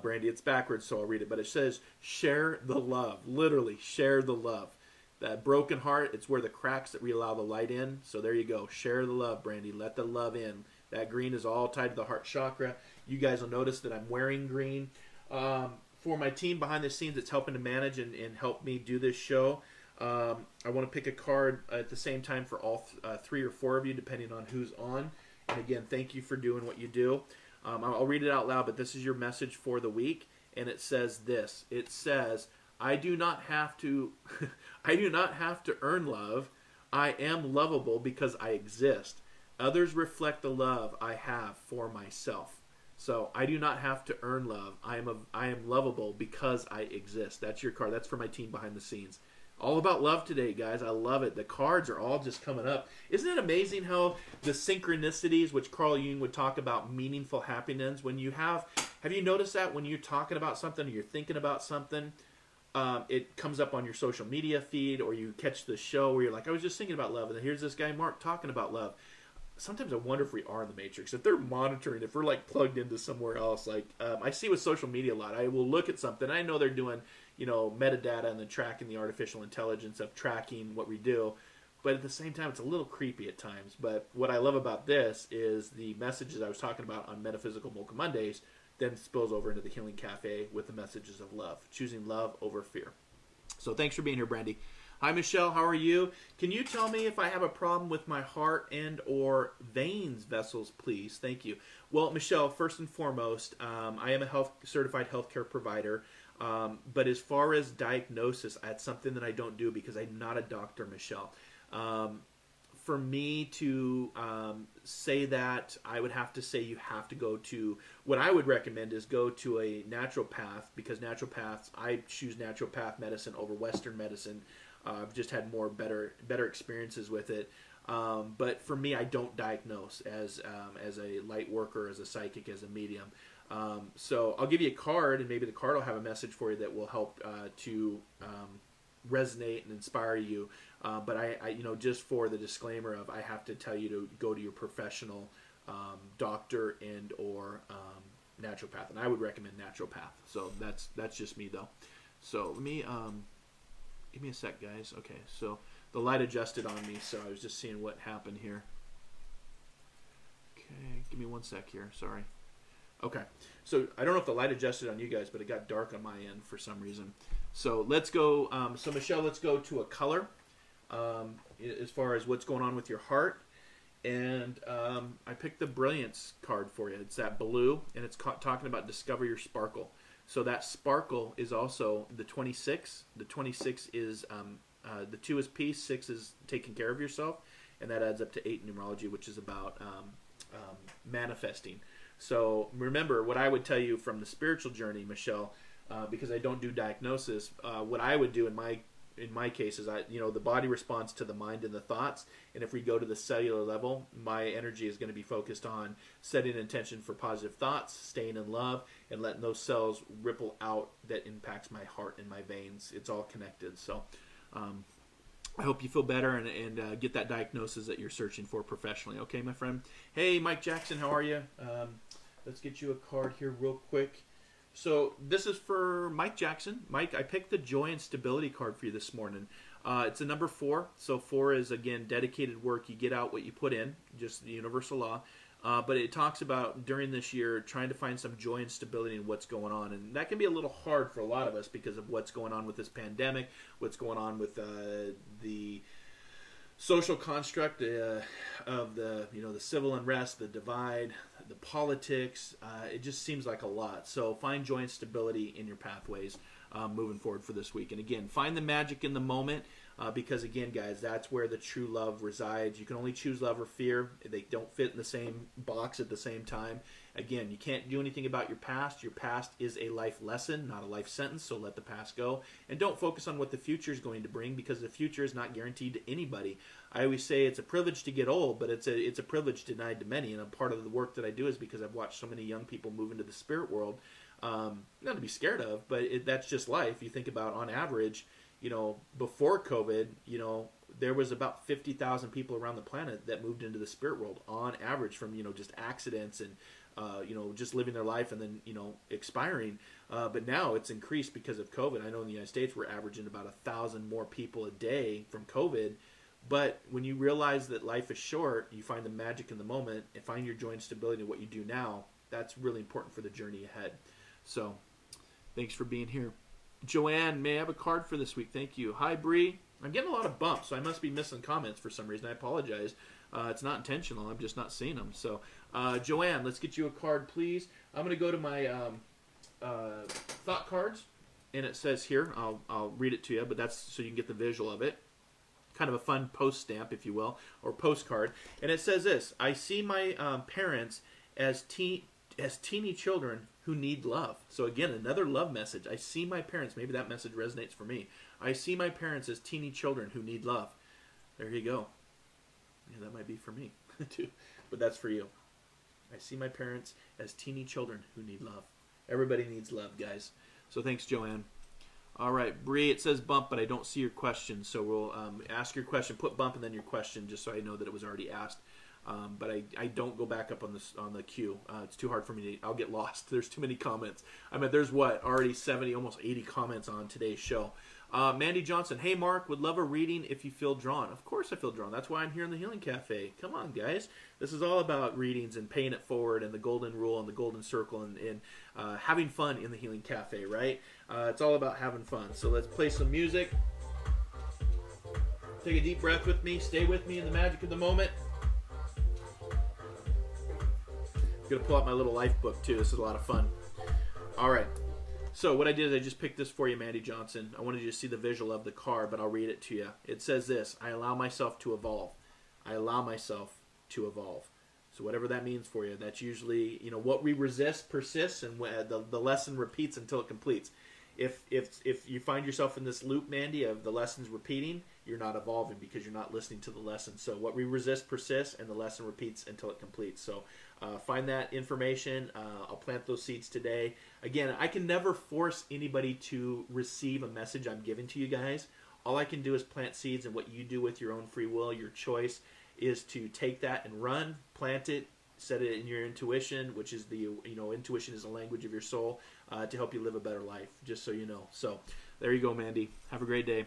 Brandy. It's backwards, so I'll read it. But it says, share the love. Literally, share the love. That broken heart, it's where the cracks that we allow the light in. So there you go. Share the love, Brandy. Let the love in. That green is all tied to the heart chakra. You guys will notice that I'm wearing green. For my team behind the scenes that's helping to manage and help me do this show, I want to pick a card at the same time for all 3 or 4 of you, depending on who's on. And again, thank you for doing what you do. I'll read it out loud, but this is your message for the week. And it says this. It says, I do not have to I do not have to earn love. I am lovable because I exist. Others reflect the love I have for myself. So I do not have to earn love. I am lovable because I exist. That's your card. That's for my team behind the scenes. All about love today, guys. I love it. The cards are all just coming up. Isn't it amazing how the synchronicities, which Carl Jung would talk about, meaningful happiness, when you have you noticed that when you're talking about something or you're thinking about something, it comes up on your social media feed, or you catch the show where you're like, I was just thinking about love, and then here's this guy Marc talking about love. Sometimes I wonder if we are in the Matrix, if they're monitoring, if we're like plugged into somewhere else. Like I see with social media a lot. I will look at something. I know they're doing, metadata and then tracking the artificial intelligence of tracking what we do. But at the same time, it's a little creepy at times. But what I love about this is the messages I was talking about on Metaphysical Mocha Mondays then spills over into the Healing Cafe with the messages of love, choosing love over fear. So thanks for being here, Brandy. Hi, Michelle. How are you? Can you tell me if I have a problem with my heart and or veins vessels, please? Thank you. Well, Michelle, first and foremost, I am a certified healthcare provider. But as far as diagnosis, that's something that I don't do because I'm not a doctor, Michelle. For me to say that, I would have to say you have to go to, what I would recommend is go to a naturopath, because naturopaths, I choose naturopath medicine over Western medicine. I've just had better experiences with it. But for me, I don't diagnose as a light worker, as a psychic, as a medium. So I'll give you a card, and maybe the card will have a message for you that will help to resonate and inspire you. But I just for the disclaimer of, I have to tell you to go to your professional doctor and or naturopath, and I would recommend naturopath. So that's just me though. So let me give me a sec, guys. Okay, so the light adjusted on me, so I was just seeing what happened here. Okay, give me one sec here. Sorry. Okay, so I don't know if the light adjusted on you guys, but it got dark on my end for some reason. So let's go. So Michelle, let's go to a color as far as what's going on with your heart. And I picked the Brilliance card for you. It's that blue, and it's talking about discover your sparkle. So that sparkle is also the 26. The 26 is the 2 is peace, 6 is taking care of yourself, and that adds up to 8 in numerology, which is about manifesting. So remember, what I would tell you from the spiritual journey, Michelle, because I don't do diagnosis, what I would do in my case is the body responds to the mind and the thoughts, and if we go to the cellular level, my energy is going to be focused on setting intention for positive thoughts, staying in love, and letting those cells ripple out that impacts my heart and my veins. It's all connected. So I hope you feel better and get that diagnosis that you're searching for professionally. Okay, my friend? Hey, Mike Jackson, how are you? Let's get you a card here real quick. So this is for Mike Jackson. Mike, I picked the Joy and Stability card for you this morning. It's a number 4. So 4 is, again, dedicated work. You get out what you put in, just the universal law. But it talks about, during this year, trying to find some joy and stability in what's going on. And that can be a little hard for a lot of us because of what's going on with this pandemic, what's going on with the social construct of the civil unrest, the divide, the politics. It just seems like a lot. So find joy and stability in your pathways moving forward for this week. And again, find the magic in the moment. Because again, guys, that's where the true love resides. You can only choose love or fear. They don't fit in the same box at the same time. Again, you can't do anything about your past. Your past is a life lesson, not a life sentence, so let the past go. And don't focus on what the future is going to bring, because the future is not guaranteed to anybody. I always say it's a privilege to get old, but it's a privilege denied to many. And a part of the work that I do is because I've watched so many young people move into the spirit world. Not to be scared of, but that's just life. You think about, on average, before COVID, there was about 50,000 people around the planet that moved into the spirit world on average, from, just accidents and, just living their life and then, expiring. But now it's increased because of COVID. I know in the United States we're averaging about 1,000 more people a day from COVID. But when you realize that life is short, you find the magic in the moment and find your joy and stability in what you do now. That's really important for the journey ahead. So thanks for being here. Joanne, may I have a card for this week? Thank you. Hi, Bree. I'm getting a lot of bumps, so I must be missing comments for some reason. I apologize. It's not intentional. I'm just not seeing them. So, Joanne, let's get you a card, please. I'm going to go to my thought cards, and it says here, I'll read it to you, but that's so you can get the visual of it. Kind of a fun post stamp, if you will, or postcard. And it says this: I see my parents as teeny children who need love. So again, another love message. I see my parents. Maybe that message resonates for me. I see my parents as teeny children who need love. There you go. Yeah, that might be for me too, but that's for you. I see my parents as teeny children who need love. Everybody needs love, guys. So thanks, Joanne. All right, Bree, it says bump, but I don't see your question. So we'll ask your question, put bump, and then your question, just so I know that it was already asked. But I don't go back up on the queue. It's too hard for me I'll get lost. There's too many comments. I mean, there's already 70, almost 80 comments on today's show. Mandy Johnson, hey Mark, would love a reading if you feel drawn. Of course I feel drawn. That's why I'm here in the Healing Cafe. Come on, guys. This is all about readings and paying it forward and the golden rule and the golden circle and having fun in the Healing Cafe, right? It's all about having fun. So let's play some music. Take a deep breath with me. Stay with me in the magic of the moment. I'm going to pull out my little life book, too. This is a lot of fun. All right. So what I did is I just picked this for you, Mandy Johnson. I wanted you to see the visual of the card, but I'll read it to you. It says this: I allow myself to evolve. I allow myself to evolve. So whatever that means for you, that's usually, what we resist persists, and the lesson repeats until it completes. If you find yourself in this loop, Mandy, of the lessons repeating, you're not evolving because you're not listening to the lesson. So what we resist persists, and the lesson repeats until it completes. So find that information. I'll plant those seeds today. Again, I can never force anybody to receive a message I'm giving to you guys. All I can do is plant seeds, and what you do with your own free will, your choice, is to take that and run, plant it, set it in your intuition, which is intuition is the language of your soul, to help you live a better life, just so you know. So there you go, Mandy. Have a great day.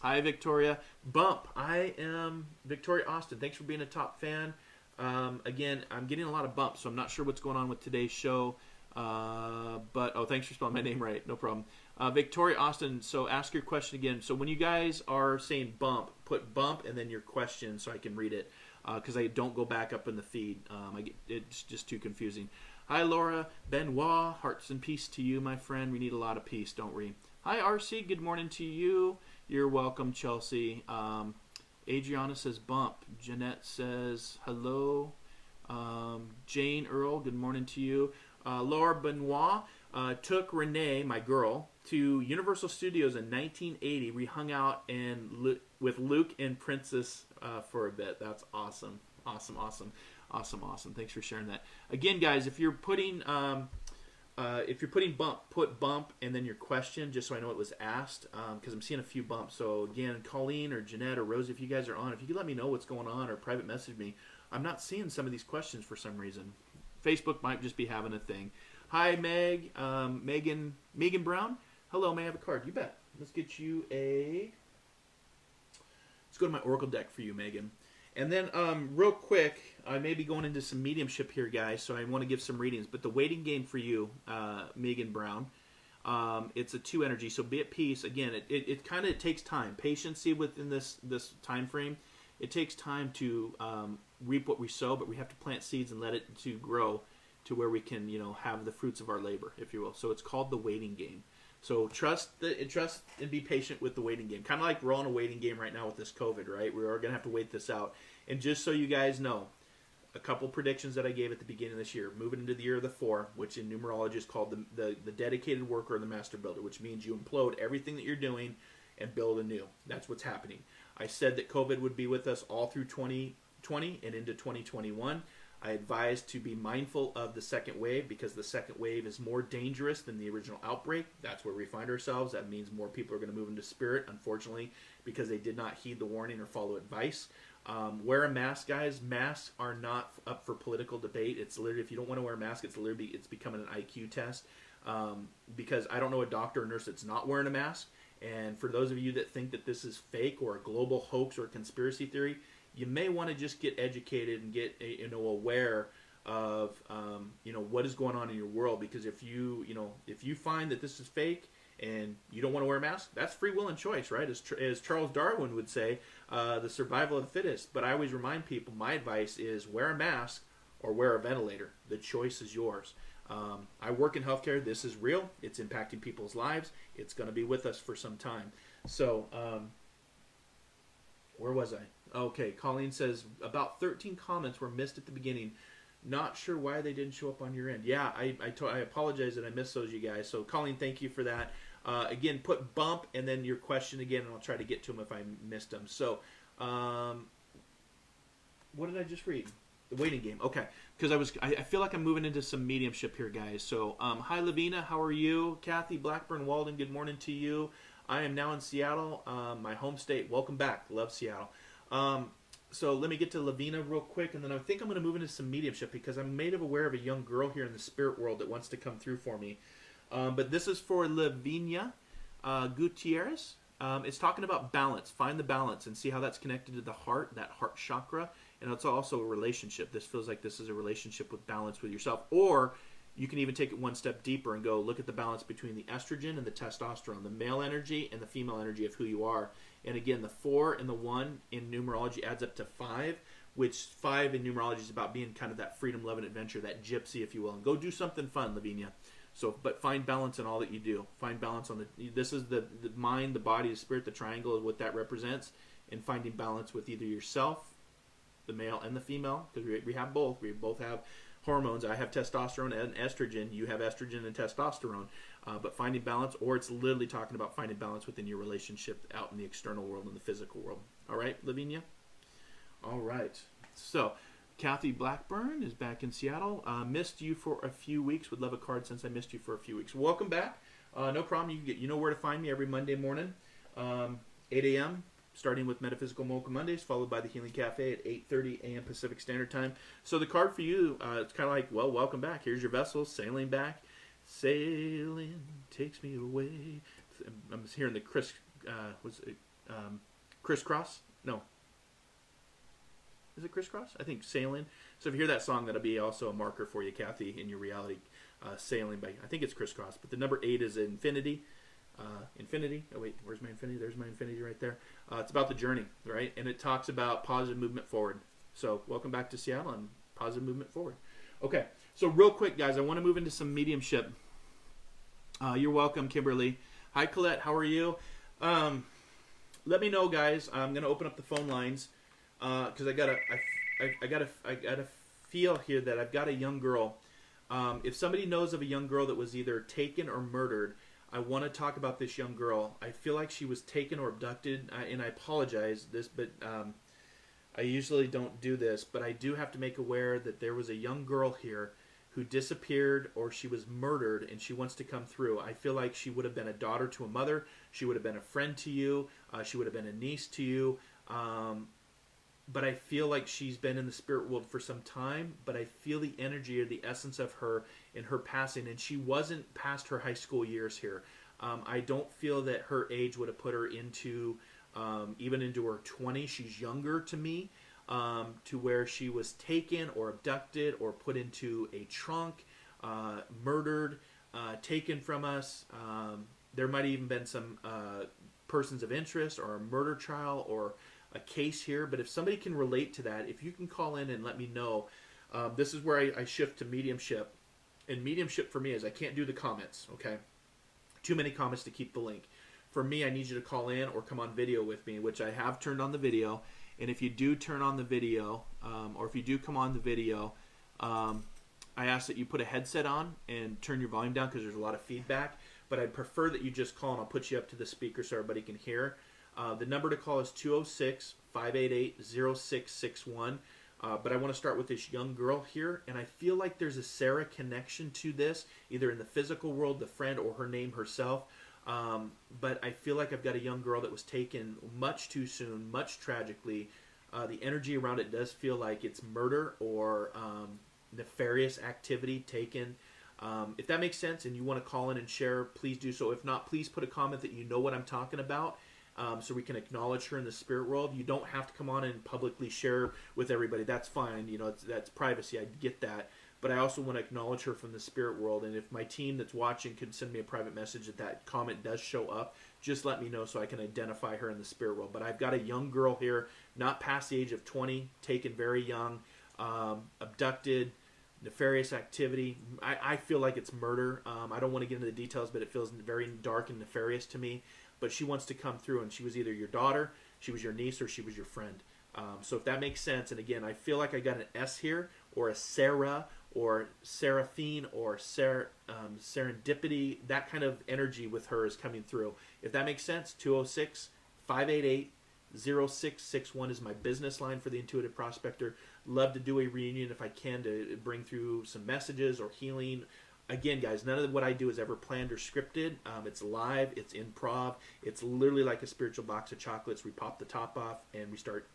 Hi, Victoria. Bump. I am Victoria Austin. Thanks for being a top fan. Again, I'm getting a lot of bumps, so I'm not sure what's going on with today's show. But thanks for spelling my name right. No problem. Victoria Austin, so ask your question again. So when you guys are saying bump, put bump and then your question so I can read it, because I don't go back up in the feed. It's just too confusing. Hi, Laura. Benoit, hearts and peace to you, my friend. We need a lot of peace, don't we? Hi, RC. Good morning to you. You're welcome, Chelsea. Adriana says bump. Jeanette says hello. Jane Earl, good morning to you. Laura Benoit took Renee, my girl, to Universal Studios in 1980. We hung out with Luke and Princess for a bit. That's awesome. Awesome. Thanks for sharing that. Again, guys, if you're putting bump, put bump and then your question, just so I know it was asked, because I'm seeing a few bumps. So again, Colleen or Jeanette or Rosie, if you guys are on, if you could let me know what's going on or private message me. I'm not seeing some of these questions for some reason. Facebook might just be having a thing. Hi, Meg. Megan Brown. Hello, may I have a card? You bet. Let's get you let's go to my Oracle deck for you, Megan. And then real quick, I may be going into some mediumship here, guys, so I want to give some readings. But the waiting game for you, Megan Brown, it's a 2 energy, so be at peace. Again, it kind of takes time. Patience within this time frame. It takes time to reap what we sow, but we have to plant seeds and let it to grow to where we can, have the fruits of our labor, if you will. So it's called the waiting game. So trust and be patient with the waiting game. Kind of like we're on a waiting game right now with this COVID, right? We're going to have to wait this out. And just so you guys know, a couple predictions that I gave at the beginning of this year, moving into the year of the 4, which in numerology is called the dedicated worker or the master builder, which means you implode everything that you're doing and build anew. That's what's happening. I said that COVID would be with us all through 2020 and into 2021. I advised to be mindful of the second wave because the second wave is more dangerous than the original outbreak. That's where we find ourselves. That means more people are going to move into spirit, unfortunately, because they did not heed the warning or follow advice. Wear a mask, guys. Masks are not up for political debate. It's literally, if you don't want to wear a mask, it's becoming an IQ test. Because I don't know a doctor or nurse that's not wearing a mask. And for those of you that think that this is fake or a global hoax or a conspiracy theory, you may want to just get educated and get aware of what is going on in your world. Because if you find that this is fake and you don't want to wear a mask, that's free will and choice, right? As Charles Darwin would say, the survival of the fittest. But I always remind people, my advice is wear a mask or wear a ventilator. The choice is yours. I work in healthcare. This is real. It's impacting people's lives. It's going to be with us for some time. So, where was I? Okay, Colleen says, about 13 comments were missed at the beginning. Not sure why they didn't show up on your end. Yeah, I apologize that I missed those, you guys. So, Colleen, thank you for that. Again, put bump and then your question again, and I'll try to get to them if I missed them. So, what did I just read? The waiting game. Okay, because I feel like I'm moving into some mediumship here, guys. So, hi, Lavina. How are you? Kathy Blackburn Walden, good morning to you. I am now in Seattle, my home state. Welcome back. Love Seattle. So let me get to Lavina real quick, and then I think I'm going to move into some mediumship because I'm made aware of a young girl here in the spirit world that wants to come through for me. But this is for Lavina Gutierrez. It's talking about balance. Find the balance and see how that's connected to the heart, that heart chakra. And it's also a relationship. This feels like this is a relationship with balance with yourself. Or you can even take it one step deeper and go look at the balance between the estrogen and the testosterone, the male energy and the female energy of who you are. And again, the 4 and the 1 in numerology adds up to 5, which 5 in numerology is about being kind of that freedom, love, and adventure, that gypsy, if you will. And go do something fun, Lavinia. So, but find balance in all that you do. Find balance on this is the mind, the body, the spirit, the triangle is what that represents. And finding balance with either yourself, the male and the female, because we have both. We both have hormones. I have testosterone and estrogen. You have estrogen and testosterone. But finding balance, or it's literally talking about finding balance within your relationship out in the external world and the physical world. All right, Lavinia? All right. So, Kathy Blackburn is back in Seattle. Missed you for a few weeks. Would love a card since I missed you for a few weeks. Welcome back. No problem. You know where to find me every Monday morning, 8 a.m., starting with Metaphysical Mocha Mondays, followed by the Healing Cafe at 8:30 a.m. Pacific Standard Time. So the card for you, it's kind of like, well, welcome back. Here's your vessel, sailing back. Sailing takes me away. I'm hearing the crisscross? No. Is it crisscross? I think sailing. So if you hear that song, that'll be also a marker for you, Kathy, in your reality. Sailing by, I think it's crisscross. But the number 8 is infinity. Infinity. Oh wait, where's my infinity? There's my infinity right there. It's about the journey, right? And it talks about positive movement forward. So welcome back to Seattle and positive movement forward. Okay, so real quick, guys, I want to move into some mediumship. You're welcome, Kimberly. Hi, Colette. How are you? Let me know, guys. I'm gonna open up the phone lines because I got a feel here that I've got a young girl. If somebody knows of a young girl that was either taken or murdered, I want to talk about this young girl. I feel like she was taken or abducted, and I apologize this, but I usually don't do this, but I do have to make aware that there was a young girl here who disappeared or she was murdered, and she wants to come through. I feel like she would have been a daughter to a mother. She would have been a friend to you. She would have been a niece to you. But I feel like she's been in the spirit world for some time, but I feel the energy or the essence of her in her passing, and she wasn't past her high school years here. I don't feel that her age would have put her into, even into her 20s. She's younger to me, to where she was taken or abducted or put into a trunk, murdered, taken from us. There might have even been some persons of interest or a murder trial or a case here, but if somebody can relate to that, if you can call in and let me know, this is where I shift to mediumship. And mediumship for me is I can't do the comments, okay? Too many comments to keep the link. For me, I need you to call in or come on video with me, which I have turned on the video. And if you do turn on the video, or if you do come on the video, I ask that you put a headset on and turn your volume down because there's a lot of feedback. But I'd prefer that you just call, and I'll put you up to the speaker so everybody can hear. The number to call is 206-588-0661. But I want to start with this young girl here, and I feel like there's a Sarah connection to this, either in the physical world, the friend, or her name herself. But I feel like I've got a young girl that was taken much too soon, much tragically. The energy around it does feel like it's murder or nefarious activity taken. If that makes sense and you want to call in and share, please do so. If not, please put a comment that you know what I'm talking about, so we can acknowledge her in the spirit world. You don't have to come on and publicly share with everybody. That's fine. You know, that's privacy. I get that. But I also want to acknowledge her from the spirit world. And if my team that's watching could send me a private message that comment does show up, just let me know so I can identify her in the spirit world. But I've got a young girl here, not past the age of 20, taken very young, abducted, nefarious activity. I feel like it's murder. I don't want to get into the details, but it feels very dark and nefarious to me. But she wants to come through, and she was either your daughter, she was your niece, or she was your friend. So if that makes sense, and again, I feel like I got an S here, or a Sarah, or Seraphine, or serendipity. That kind of energy with her is coming through. If that makes sense, 206-588-0661 is my business line for the Intuitive Prospector. Love to do a reunion if I can to bring through some messages or healing. Again, guys, none of what I do is ever planned or scripted. It's live. It's improv. It's literally like a spiritual box of chocolates. We pop the top off and we start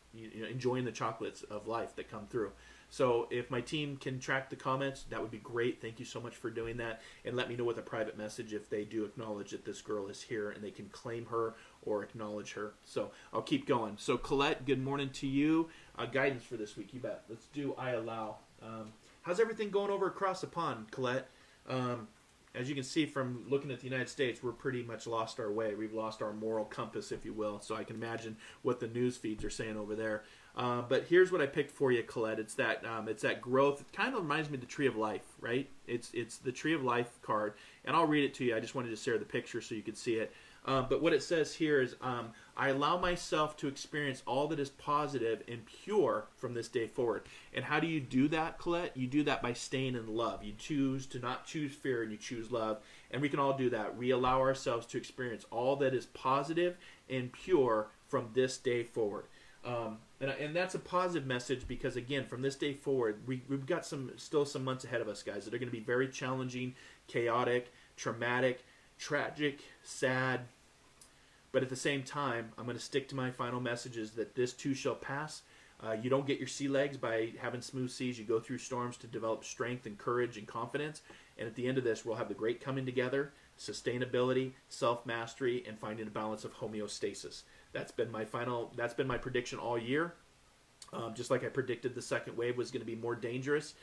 enjoying the chocolates of life that come through. So if my team can track the comments, that would be great. Thank you so much for doing that. And let me know with a private message if they do acknowledge that this girl is here and they can claim her or acknowledge her. So I'll keep going. So Colette, good morning to you. Guidance for this week, you bet. Let's do I Allow. How's everything going over across the pond, Colette? As you can see from looking at the United States, we're pretty much lost our way. We've lost our moral compass, if you will. So I can imagine what the news feeds are saying over there. But here's what I picked for you, Colette. It's that growth. It kind of reminds me of the Tree of Life, right? It's the Tree of Life card, and I'll read it to you. I just wanted to share the picture so you could see it. But what it says here is, I allow myself to experience all that is positive and pure from this day forward. And how do you do that, Colette? You do that by staying in love. You choose to not choose fear, and you choose love. And we can all do that. We allow ourselves to experience all that is positive and pure from this day forward. And that's a positive message because, again, from this day forward, we've got still some months ahead of us, guys, that are going to be very challenging, chaotic, traumatic, tragic, sad. But at the same time, I'm going to stick to my final messages that this too shall pass. You don't get your sea legs by having smooth seas. You go through storms to develop strength and courage and confidence. And at the end of this, we'll have the great coming together, sustainability, self-mastery, and finding a balance of homeostasis. That's been my prediction all year. Just like I predicted the second wave was going to be more dangerous.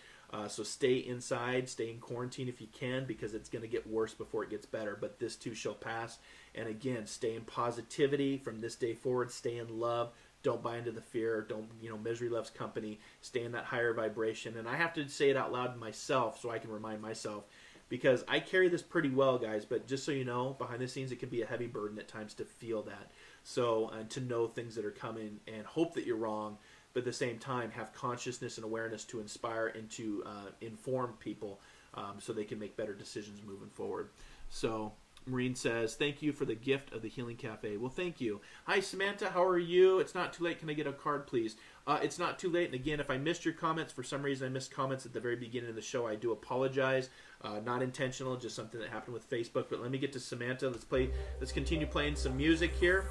So stay inside, stay in quarantine if you can, because it's going to get worse before it gets better. But this too shall pass. And again, stay in positivity from this day forward. Stay in love. Don't buy into the fear. Don't, misery loves company. Stay in that higher vibration. And I have to say it out loud to myself so I can remind myself, because I carry this pretty well, guys. But just so you know, behind the scenes, it can be a heavy burden at times to feel that. So, and to know things that are coming and hope that you're wrong, but at the same time have consciousness and awareness to inspire and to inform people so they can make better decisions moving forward. So Maureen says, thank you for the gift of the Healing Cafe. Well, thank you. Hi, Samantha. How are you? It's not too late. Can I get a card, please? It's not too late. And again, if I missed your comments, for some reason I missed comments at the very beginning of the show, I do apologize. Not intentional, just something that happened with Facebook. But let me get to Samantha. Let's continue playing some music here.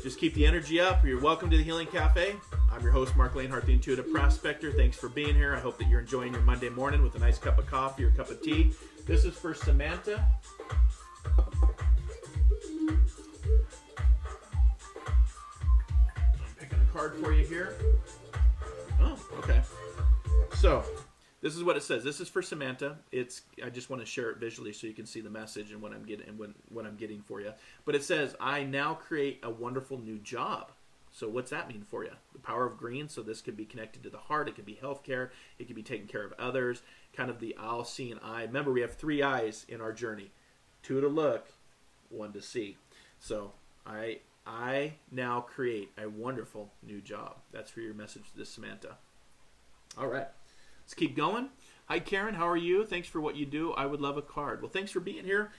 Just keep the energy up. You're welcome to the Healing Cafe. I'm your host, Marc Lainhart, the Intuitive Prospector. Thanks for being here. I hope that you're enjoying your Monday morning with a nice cup of coffee or cup of tea. This is for Samantha. I'm picking a card for you here. Oh, okay. So, this is what it says. This is for Samantha. I just want to share it visually so you can see the message and what I'm getting for you. But it says, I now create a wonderful new job. So what's that mean for you? The power of green. So this could be connected to the heart. It could be healthcare. It could be taking care of others. Kind of the all seeing eye. Remember, we have 3 eyes in our journey: 2 to look, 1 to see. So I now create a wonderful new job. That's for your message to this Samantha. All right, let's keep going. Hi, Karen. How are you? Thanks for what you do. I would love a card. Well, thanks for being here.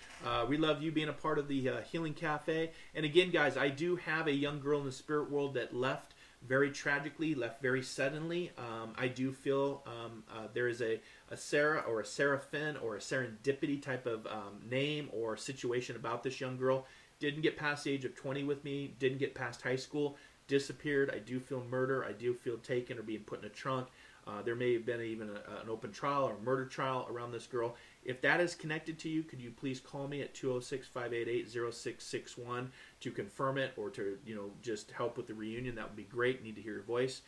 We love you being a part of the Healing Cafe. And again, guys, I do have a young girl in the spirit world that left very tragically, left very suddenly. I do feel there is a Sarah or a Seraphim or a serendipity type of name or situation about this young girl. Didn't get past the age of 20 with me. Didn't get past high school. Disappeared. I do feel murder. I do feel taken or being put in a trunk. There may have been even an open trial or murder trial around this girl. If that is connected to you, could you please call me at 206-588-0661 to confirm it, or to just help with the reunion? That would be great. Need to hear your voice.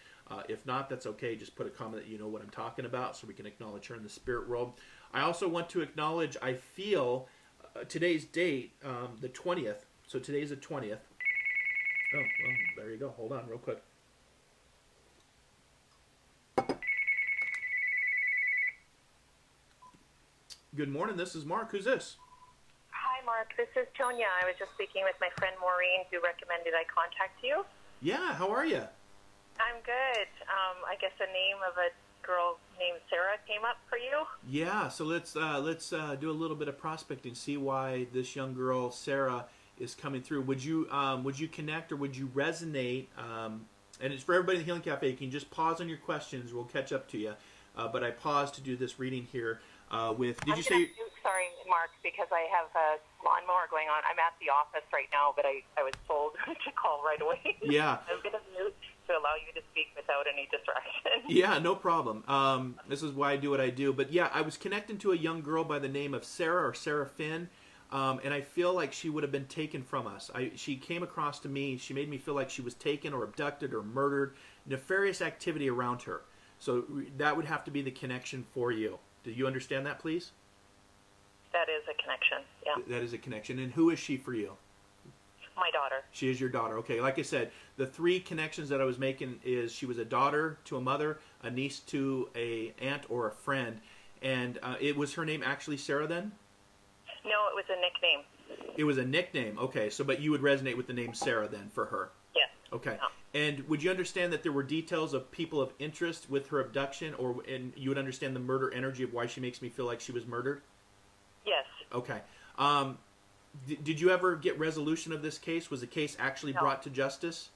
If not, that's okay. Just put a comment that you know what I'm talking about, so we can acknowledge her in the spirit world. I also want to acknowledge, I feel, today's date, the 20th. So today's the 20th. Oh, well, there you go. Hold on real quick. Good morning. This is Mark. Who's this? Hi, Mark. This is Tonya. I was just speaking with my friend Maureen, who recommended I contact you. Yeah. How are you? I'm good. I guess the name of a girl named Sarah came up for you. Yeah. So let's do a little bit of prospecting. See why this young girl Sarah is coming through. Would you connect, or would you resonate? And it's for everybody in the Healing Cafe. You can just pause on your questions. We'll catch up to you. But I paused to do this reading here. Sorry, Mark, because I have a lawnmower going on. I'm at the office right now, but I was told to call right away. Yeah. I'm going to mute to allow you to speak without any distraction. Yeah, no problem. This is why I do what I do. But yeah, I was connecting to a young girl by the name of Sarah or Seraphim, and I feel like she would have been taken from us. She came across to me. She made me feel like she was taken or abducted or murdered. Nefarious activity around her. So that would have to be the connection for you. Do you understand that, please? That is a connection, yeah. That is a connection. And who is she for you? My daughter. She is your daughter. Okay, like I said, the 3 connections that I was making is she was a daughter to a mother, a niece to a aunt or a friend. And it was her name actually Sarah then? No, it was a nickname. It was a nickname. Okay, but you would resonate with the name Sarah then for her? Yes. Okay. No. And would you understand that there were details of people of interest with her abduction, and you would understand the murder energy of why she makes me feel like she was murdered? Yes. Okay. Did you ever get resolution of this case? Was the case actually brought to justice?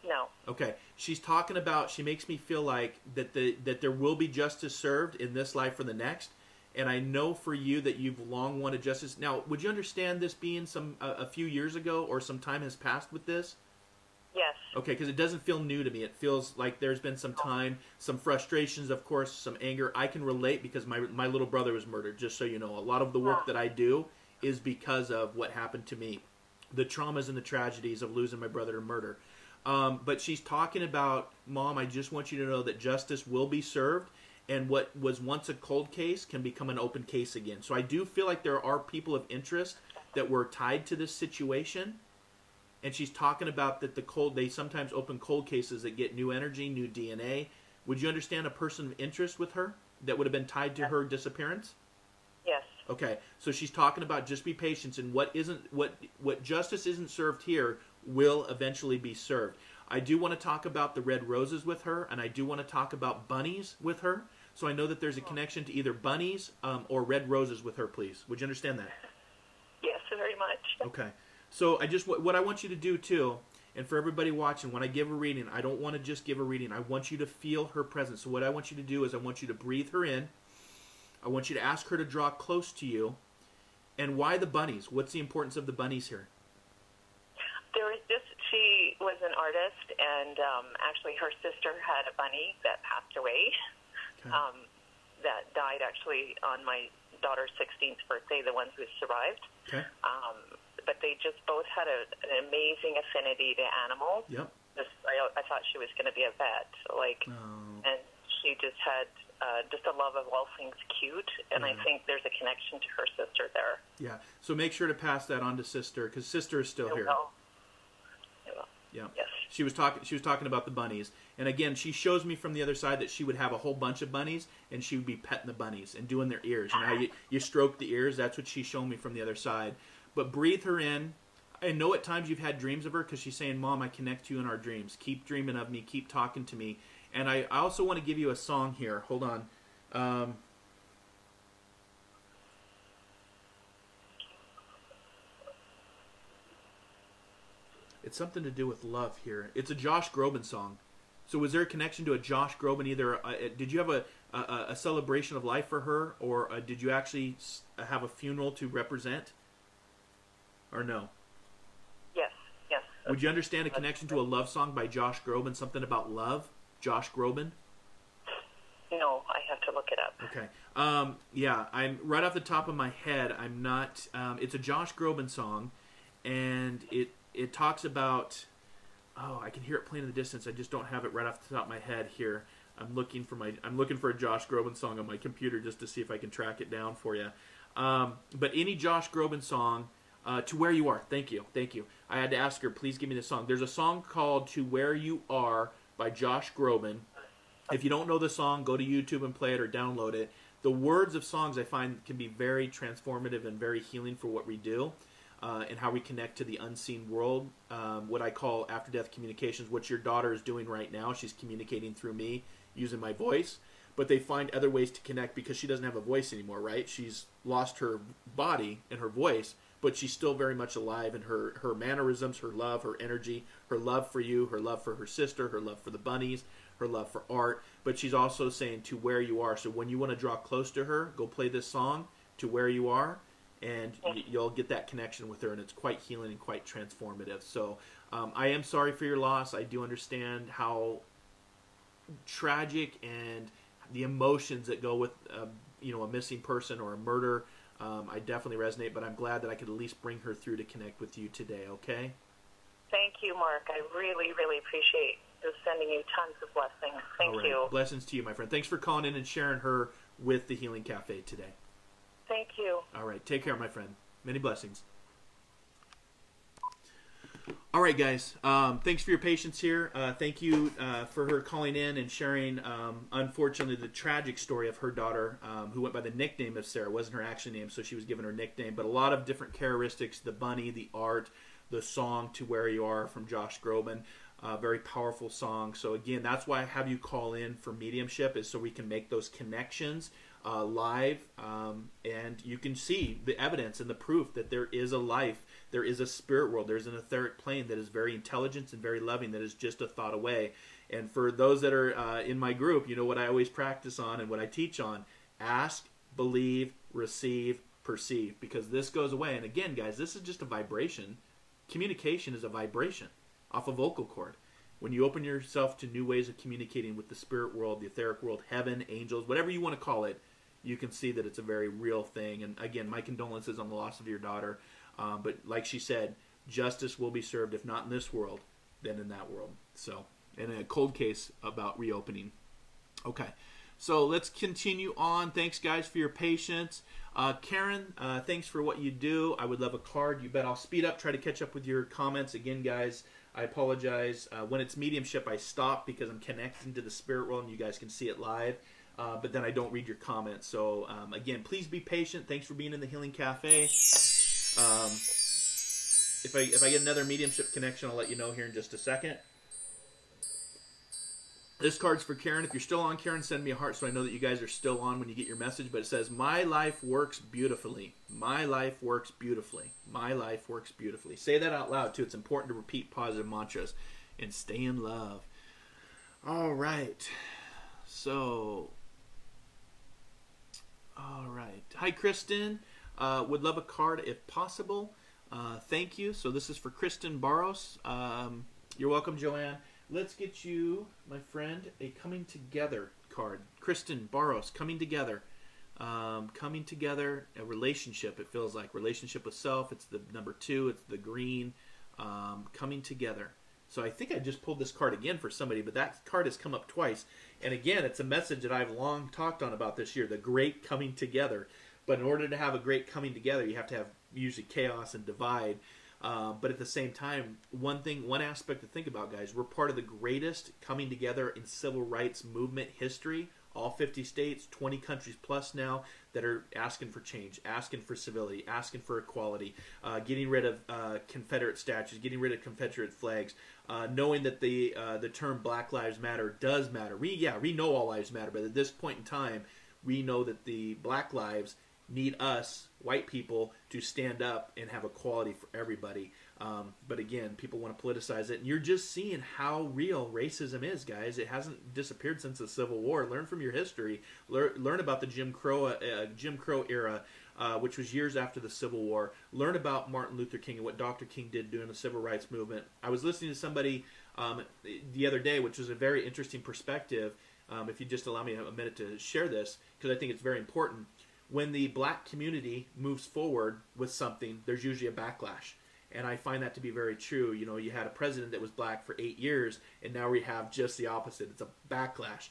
No. Okay. She's talking about, she makes me feel like that there will be justice served in this life or the next. And I know for you that you've long wanted justice. Now, would you understand this being a few years ago, or some time has passed with this? Yes. Okay, because it doesn't feel new to me. It feels like there's been some time, some frustrations, of course, some anger. I can relate because my little brother was murdered, just so you know. A lot of the work that I do is because of what happened to me. The traumas and the tragedies of losing my brother to murder. But she's talking about, Mom, I just want you to know that justice will be served, and what was once a cold case can become an open case again. So I do feel like there are people of interest that were tied to this situation. And she's talking about that they sometimes open cold cases that get new energy, new DNA. Would you understand a person of interest with her that would have been tied to her disappearance? Yes. Okay, so she's talking about just be patient, and what justice isn't served here will eventually be served. I do want to talk about the red roses with her, and I do want to talk about bunnies with her. So I know that there's a connection to either bunnies or red roses with her, please. Would you understand that? Yes, very much. Okay. So what I want you to do too, and for everybody watching, when I give a reading, I don't want to just give a reading. I want you to feel her presence. So what I want you to do is I want you to breathe her in. I want you to ask her to draw close to you. And why the bunnies? What's the importance of the bunnies here? She was an artist, and actually her sister had a bunny that passed away. Okay. That died actually on my daughter's 16th birthday, the ones who survived. Okay. But they just both had an amazing affinity to animals. Yep. I thought she was going to be a vet, and she just had just a love of all things cute, and I think there's a connection to her sister there. Yeah. So make sure to pass that on to sister, because sister is still here. Yeah. Yes. She was talking about the bunnies. And again, she shows me from the other side that she would have a whole bunch of bunnies, and she would be petting the bunnies and doing their ears. You know how you stroke the ears? That's what she's showing me from the other side. But breathe her in. I know at times you've had dreams of her because she's saying, Mom, I connect to you in our dreams. Keep dreaming of me. Keep talking to me. And I also want to give you a song here. Hold on. It's something to do with love here. It's a Josh Groban song. So was there a connection to a Josh Groban? Either did you have a celebration of life for her, or did you actually have a funeral to represent, or no? Yes. Would you understand a connection to a love song by Josh Groban? Something about love? Josh Groban? No, I have to look it up. Okay. Yeah, I'm right off the top of my head. I'm not. It's a Josh Groban song, and it talks about. Oh, I can hear it playing in the distance. I just don't have it right off the top of my head here. I'm looking for a Josh Groban song on my computer just to see if I can track it down for you. But any Josh Groban song, To Where You Are. Thank you. I had to ask her, please give me the song. There's a song called To Where You Are by Josh Groban. If you don't know the song, go to YouTube and play it or download it. The words of songs I find can be very transformative and very healing for what we do. And how we connect to the unseen world, what I call after-death communications, what your daughter is doing right now. She's communicating through me using my voice, but they find other ways to connect because she doesn't have a voice anymore, right? She's lost her body and her voice, but she's still very much alive in her mannerisms, her love, her energy, her love for you, her love for her sister, her love for the bunnies, her love for art, but she's also saying to where you are. So when you want to draw close to her, go play this song, To Where You Are, and you'll get that connection with her, and it's quite healing and quite transformative. So I am sorry for your loss. I do understand how tragic and the emotions that go with a missing person or a murder. I definitely resonate, but I'm glad that I could at least bring her through to connect with you today, okay? Thank you, Mark. I really, really appreciate just sending you tons of blessings. Thank you. Blessings to you, my friend. Thanks for calling in and sharing her with the Healing Cafe today. Thank you. All right. Take care, my friend. Many blessings. All right, guys. Thanks for your patience here. Thank you for her calling in and sharing, unfortunately, the tragic story of her daughter, who went by the nickname of Sarah. It wasn't her actual name, so she was given her nickname. But a lot of different characteristics, the bunny, the art, the song To Where You Are from Josh Groban. Very powerful song. So, again, that's why I have you call in for mediumship, is so we can make those connections live, and you can see the evidence and the proof that there is a life, there is a spirit world, there's an etheric plane that is very intelligent and very loving, that is just a thought away. And for those that are in my group, you know what I always practice on and what I teach on: ask, believe, receive, perceive, because this goes away. And again, guys, this is just a vibration. Communication is a vibration off a vocal cord. When you open yourself to new ways of communicating with the spirit world, the etheric world, heaven, angels, whatever you want to call it, you can see that it's a very real thing. And again, my condolences on the loss of your daughter. But like she said, justice will be served, if not in this world, then in that world. So, and a cold case about reopening. Okay, so let's continue on. Thanks, guys, for your patience. Karen, thanks for what you do. I would love a card. You bet. I'll speed up, try to catch up with your comments. Again, guys, I apologize. When it's mediumship, I stop because I'm connecting to the spirit world and you guys can see it live. But then I don't read your comments. So, again, please be patient. Thanks for being in the Healing Cafe. If I get another mediumship connection, I'll let you know here in just a second. This card's for Karen. If you're still on, Karen, send me a heart so I know that you guys are still on when you get your message. But it says, my life works beautifully. My life works beautifully. My life works beautifully. Say that out loud, too. It's important to repeat positive mantras and stay in love. All right. So, all right. Hi, Kristen. Would love a card if possible. Thank you. So this is for Kristen Barros. You're welcome, Joanne. Let's get you, my friend, a Coming Together card. Kristen Barros, Coming Together. Coming Together, a relationship, it feels like. Relationship with self. It's the number 2. It's the green. Coming Together. So I think I just pulled this card again for somebody, but that card has come up twice. And again, it's a message that I've long talked on about this year, the great coming together. But in order to have a great coming together, you have to have usually chaos and divide. But at the same time, one aspect to think about, guys, we're part of the greatest coming together in civil rights movement history. All 50 states, 20 countries plus now that are asking for change, asking for civility, asking for equality, getting rid of Confederate statues, getting rid of Confederate flags, knowing that the term Black Lives Matter does matter. We know all lives matter, but at this point in time, we know that the Black lives need us, white people, to stand up and have equality for everybody. But again, people want to politicize it. And you're just seeing how real racism is, guys. It hasn't disappeared since the Civil War. Learn from your history. Learn about the Jim Crow era, which was years after the Civil War. Learn about Martin Luther King and what Dr. King did during the Civil Rights Movement. I was listening to somebody the other day, which was a very interesting perspective. If you just allow me a minute to share this, because I think it's very important. When the black community moves forward with something, there's usually a backlash. And I find that to be very true. You know, you had a president that was black for 8 years, and now we have just the opposite. It's a backlash.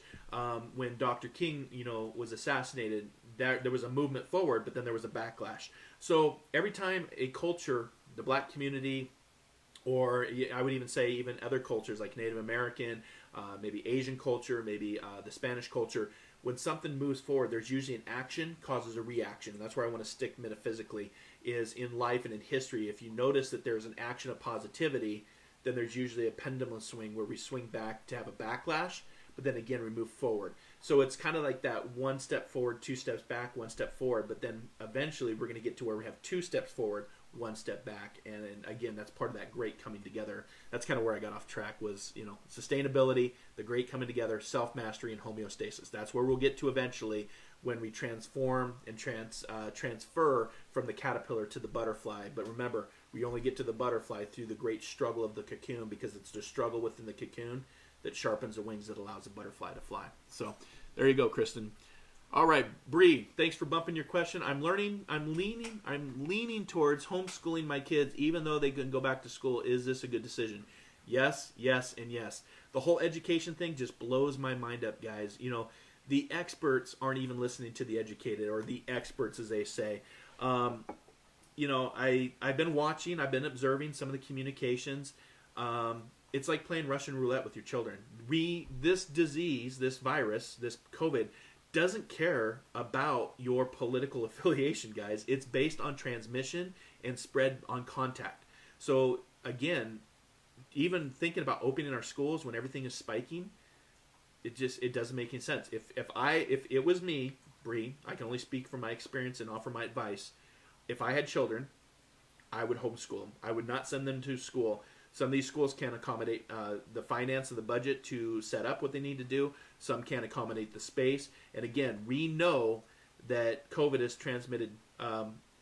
When Dr. King, was assassinated, there was a movement forward, but then there was a backlash. So every time a culture, the black community, or I would even say even other cultures like Native American, maybe Asian culture, maybe the Spanish culture, when something moves forward, there's usually an action causes a reaction. And that's where I want to stick metaphysically, is in life and in history. If you notice that there's an action of positivity, then there's usually a pendulum swing where we swing back to have a backlash, but then again we move forward. So it's kind of like that one step forward, 2 steps back, 1 step forward, but then eventually we're going to get to where we have 2 steps forward, 1 step back. And again, that's part of that great coming together. That's kind of where I got off track, was sustainability, the great coming together, self-mastery, and homeostasis. That's where we'll get to eventually, when we transform and transfer from the caterpillar to the butterfly. But remember, we only get to the butterfly through the great struggle of the cocoon, because it's the struggle within the cocoon that sharpens the wings that allows a butterfly to fly. So there you go, Kristen. All right, Bree, thanks for bumping your question. I'm leaning towards homeschooling my kids, even though they can go back to school. Is this a good decision? Yes, yes, and yes. The whole education thing just blows my mind up, guys. The experts aren't even listening to the educated, or the experts, as they say. I've been watching, I've been observing some of the communications. It's like playing Russian roulette with your children. This disease, this virus, this COVID, doesn't care about your political affiliation, guys. It's based on transmission and spread on contact. So again, even thinking about opening our schools when everything is spiking, it doesn't make any sense. If it was me, Bree, I can only speak from my experience and offer my advice. If I had children, I would homeschool them. I would not send them to school. Some of these schools can't accommodate the finance and the budget to set up what they need to do. Some can't accommodate the space. And again, we know that COVID is transmitted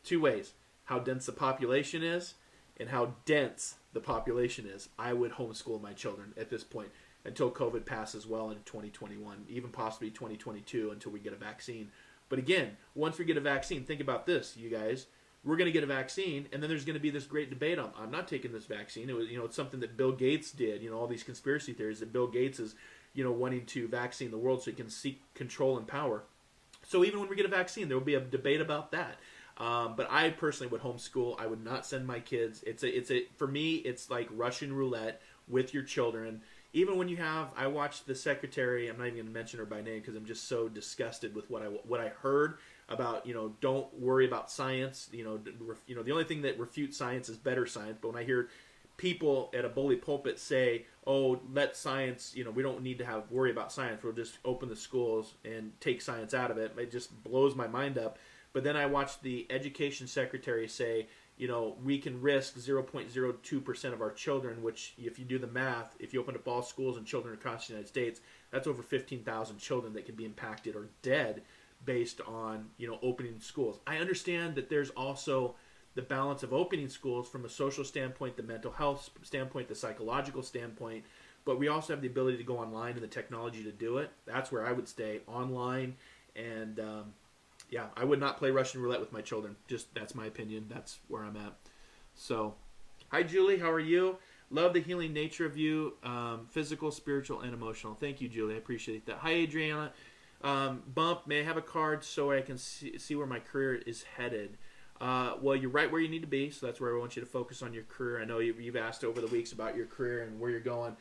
2 ways: how dense the population is and how dense the population is. I would homeschool my children at this point until COVID passes well in 2021, even possibly 2022, until we get a vaccine. But again, once we get a vaccine, think about this, you guys. We're going to get a vaccine, and then there's going to be this great debate on, I'm not taking this vaccine. It was, it's something that Bill Gates did. All these conspiracy theories that Bill Gates is, wanting to vaccine the world so he can seek control and power. So even when we get a vaccine, there will be a debate about that. But I personally would homeschool. I would not send my kids. For me, it's like Russian roulette with your children. Even when I watched the secretary. I'm not even going to mention her by name because I'm just so disgusted with what I heard about, don't worry about science. The only thing that refutes science is better science. But when I hear people at a bully pulpit say, "Oh, let science, we don't need to worry about science. We'll just open the schools and take science out of it," it just blows my mind up. But then I watched the education secretary say, we can risk 0.02% of our children, which if you do the math, if you open up all schools and children across the United States, that's over 15,000 children that can be impacted or dead based on, opening schools. I understand that there's also the balance of opening schools from a social standpoint, the mental health standpoint, the psychological standpoint, but we also have the ability to go online and the technology to do it. That's where I would stay, online. And I would not play Russian roulette with my children. That's my opinion. That's where I'm at. So, hi Julie, how are you? Love the healing nature of you, physical, spiritual, and emotional. Thank you, Julie. I appreciate that. Hi, Adriana. Bump, may I have a card so I can see where my career is headed? Well, you're right where you need to be, so that's where I want you to focus on your career. I know you've asked over the weeks about your career and where you're going.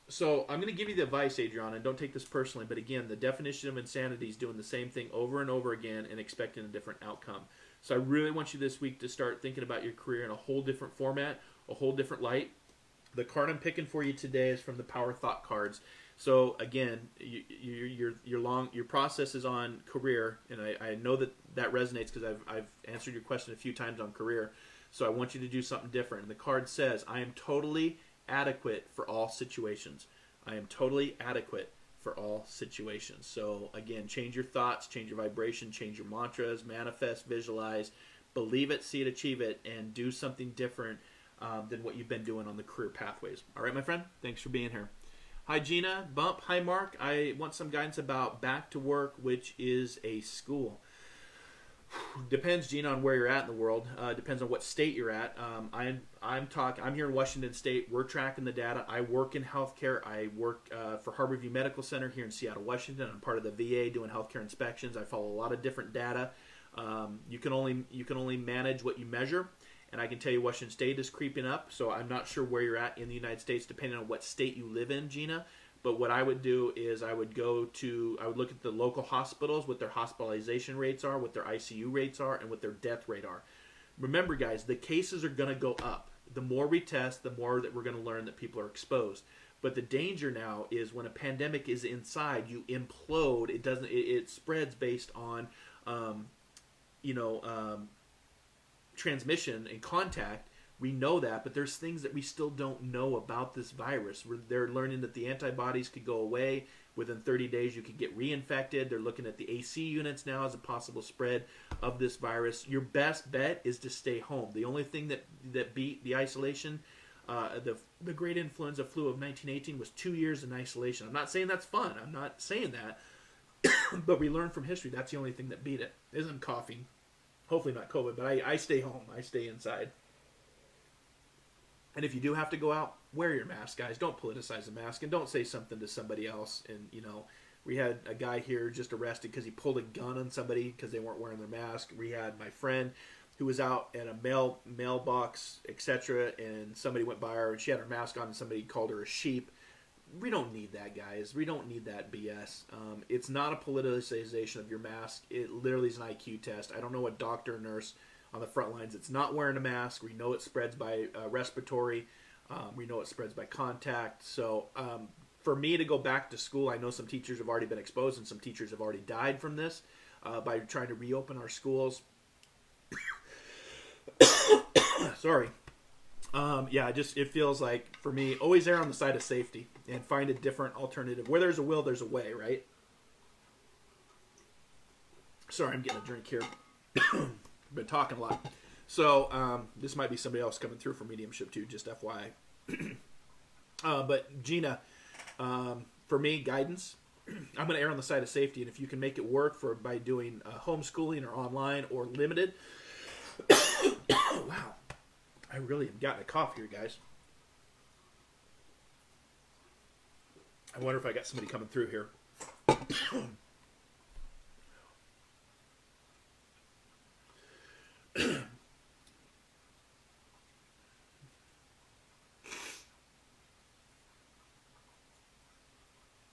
So I'm going to give you the advice, Adriana, and don't take this personally, but again, the definition of insanity is doing the same thing over and over again and expecting a different outcome. So I really want you this week to start thinking about your career in a whole different format, a whole different light. The card I'm picking for you today is from the Power Thought cards. So again, your process is on career, and I know that resonates because I've answered your question a few times on career. So I want you to do something different. And the card says, I am totally adequate for all situations. I am totally adequate for all situations. So again, change your thoughts, change your vibration, change your mantras, manifest, visualize, believe it, see it, achieve it, and do something different than what you've been doing on the career pathways. All right, my friend? Thanks for being here. Hi, Gina. Bump. Hi, Mark. I want some guidance about Back to Work, which is a school. Depends, Gina, on where you're at in the world. Depends on what state you're at. I'm here in Washington State. We're tracking the data. I work in healthcare. I work for Harborview Medical Center here in Seattle, Washington. I'm part of the VA doing healthcare inspections. I follow a lot of different data. You can only manage what you measure. And I can tell you Washington State is creeping up, so I'm not sure where you're at in the United States, depending on what state you live in, Gina. But what I would do is I would look at the local hospitals, what their hospitalization rates are, what their ICU rates are, and what their death rate are. Remember, guys, the cases are going to go up. The more we test, the more that we're going to learn that people are exposed. But the danger now is when a pandemic is inside, you implode. It spreads based on, transmission and contact. We know that, but there's things that we still don't know about this virus. They're learning that the antibodies could go away. Within 30 days, you could get reinfected. They're looking at the AC units now as a possible spread of this virus. Your best bet is to stay home. The only thing that beat the isolation, the great influenza flu of 1918 was 2 years in isolation. I'm not saying that's fun. I'm not saying that. But we learned from history that's the only thing that beat it. Isn't coughing. Hopefully not COVID, but I stay home. I stay inside. And if you do have to go out, wear your mask, guys. Don't politicize the mask, and don't say something to somebody else. And, we had a guy here just arrested because he pulled a gun on somebody because they weren't wearing their mask. We had my friend who was out at a mailbox, etc., and somebody went by her, and she had her mask on, and somebody called her a sheep. We don't need that, guys. We don't need that BS. It's not a politicization of your mask. It literally is an IQ test. I don't know what doctor or nurse on the front lines. It's not wearing a mask. We know it spreads by respiratory. We know it spreads by contact. So for me to go back to school, I know some teachers have already been exposed and some teachers have already died from this by trying to reopen our schools. Sorry. It feels like, for me, always err on the side of safety and find a different alternative. Where there's a will, there's a way, right? Sorry, I'm getting a drink here. I've been talking a lot. So, this might be somebody else coming through for mediumship too, just FYI. But Gina, for me, guidance, I'm going to err on the side of safety. And if you can make it work by doing homeschooling or online or limited, wow. I really have gotten a cough here, guys. I wonder if I got somebody coming through here.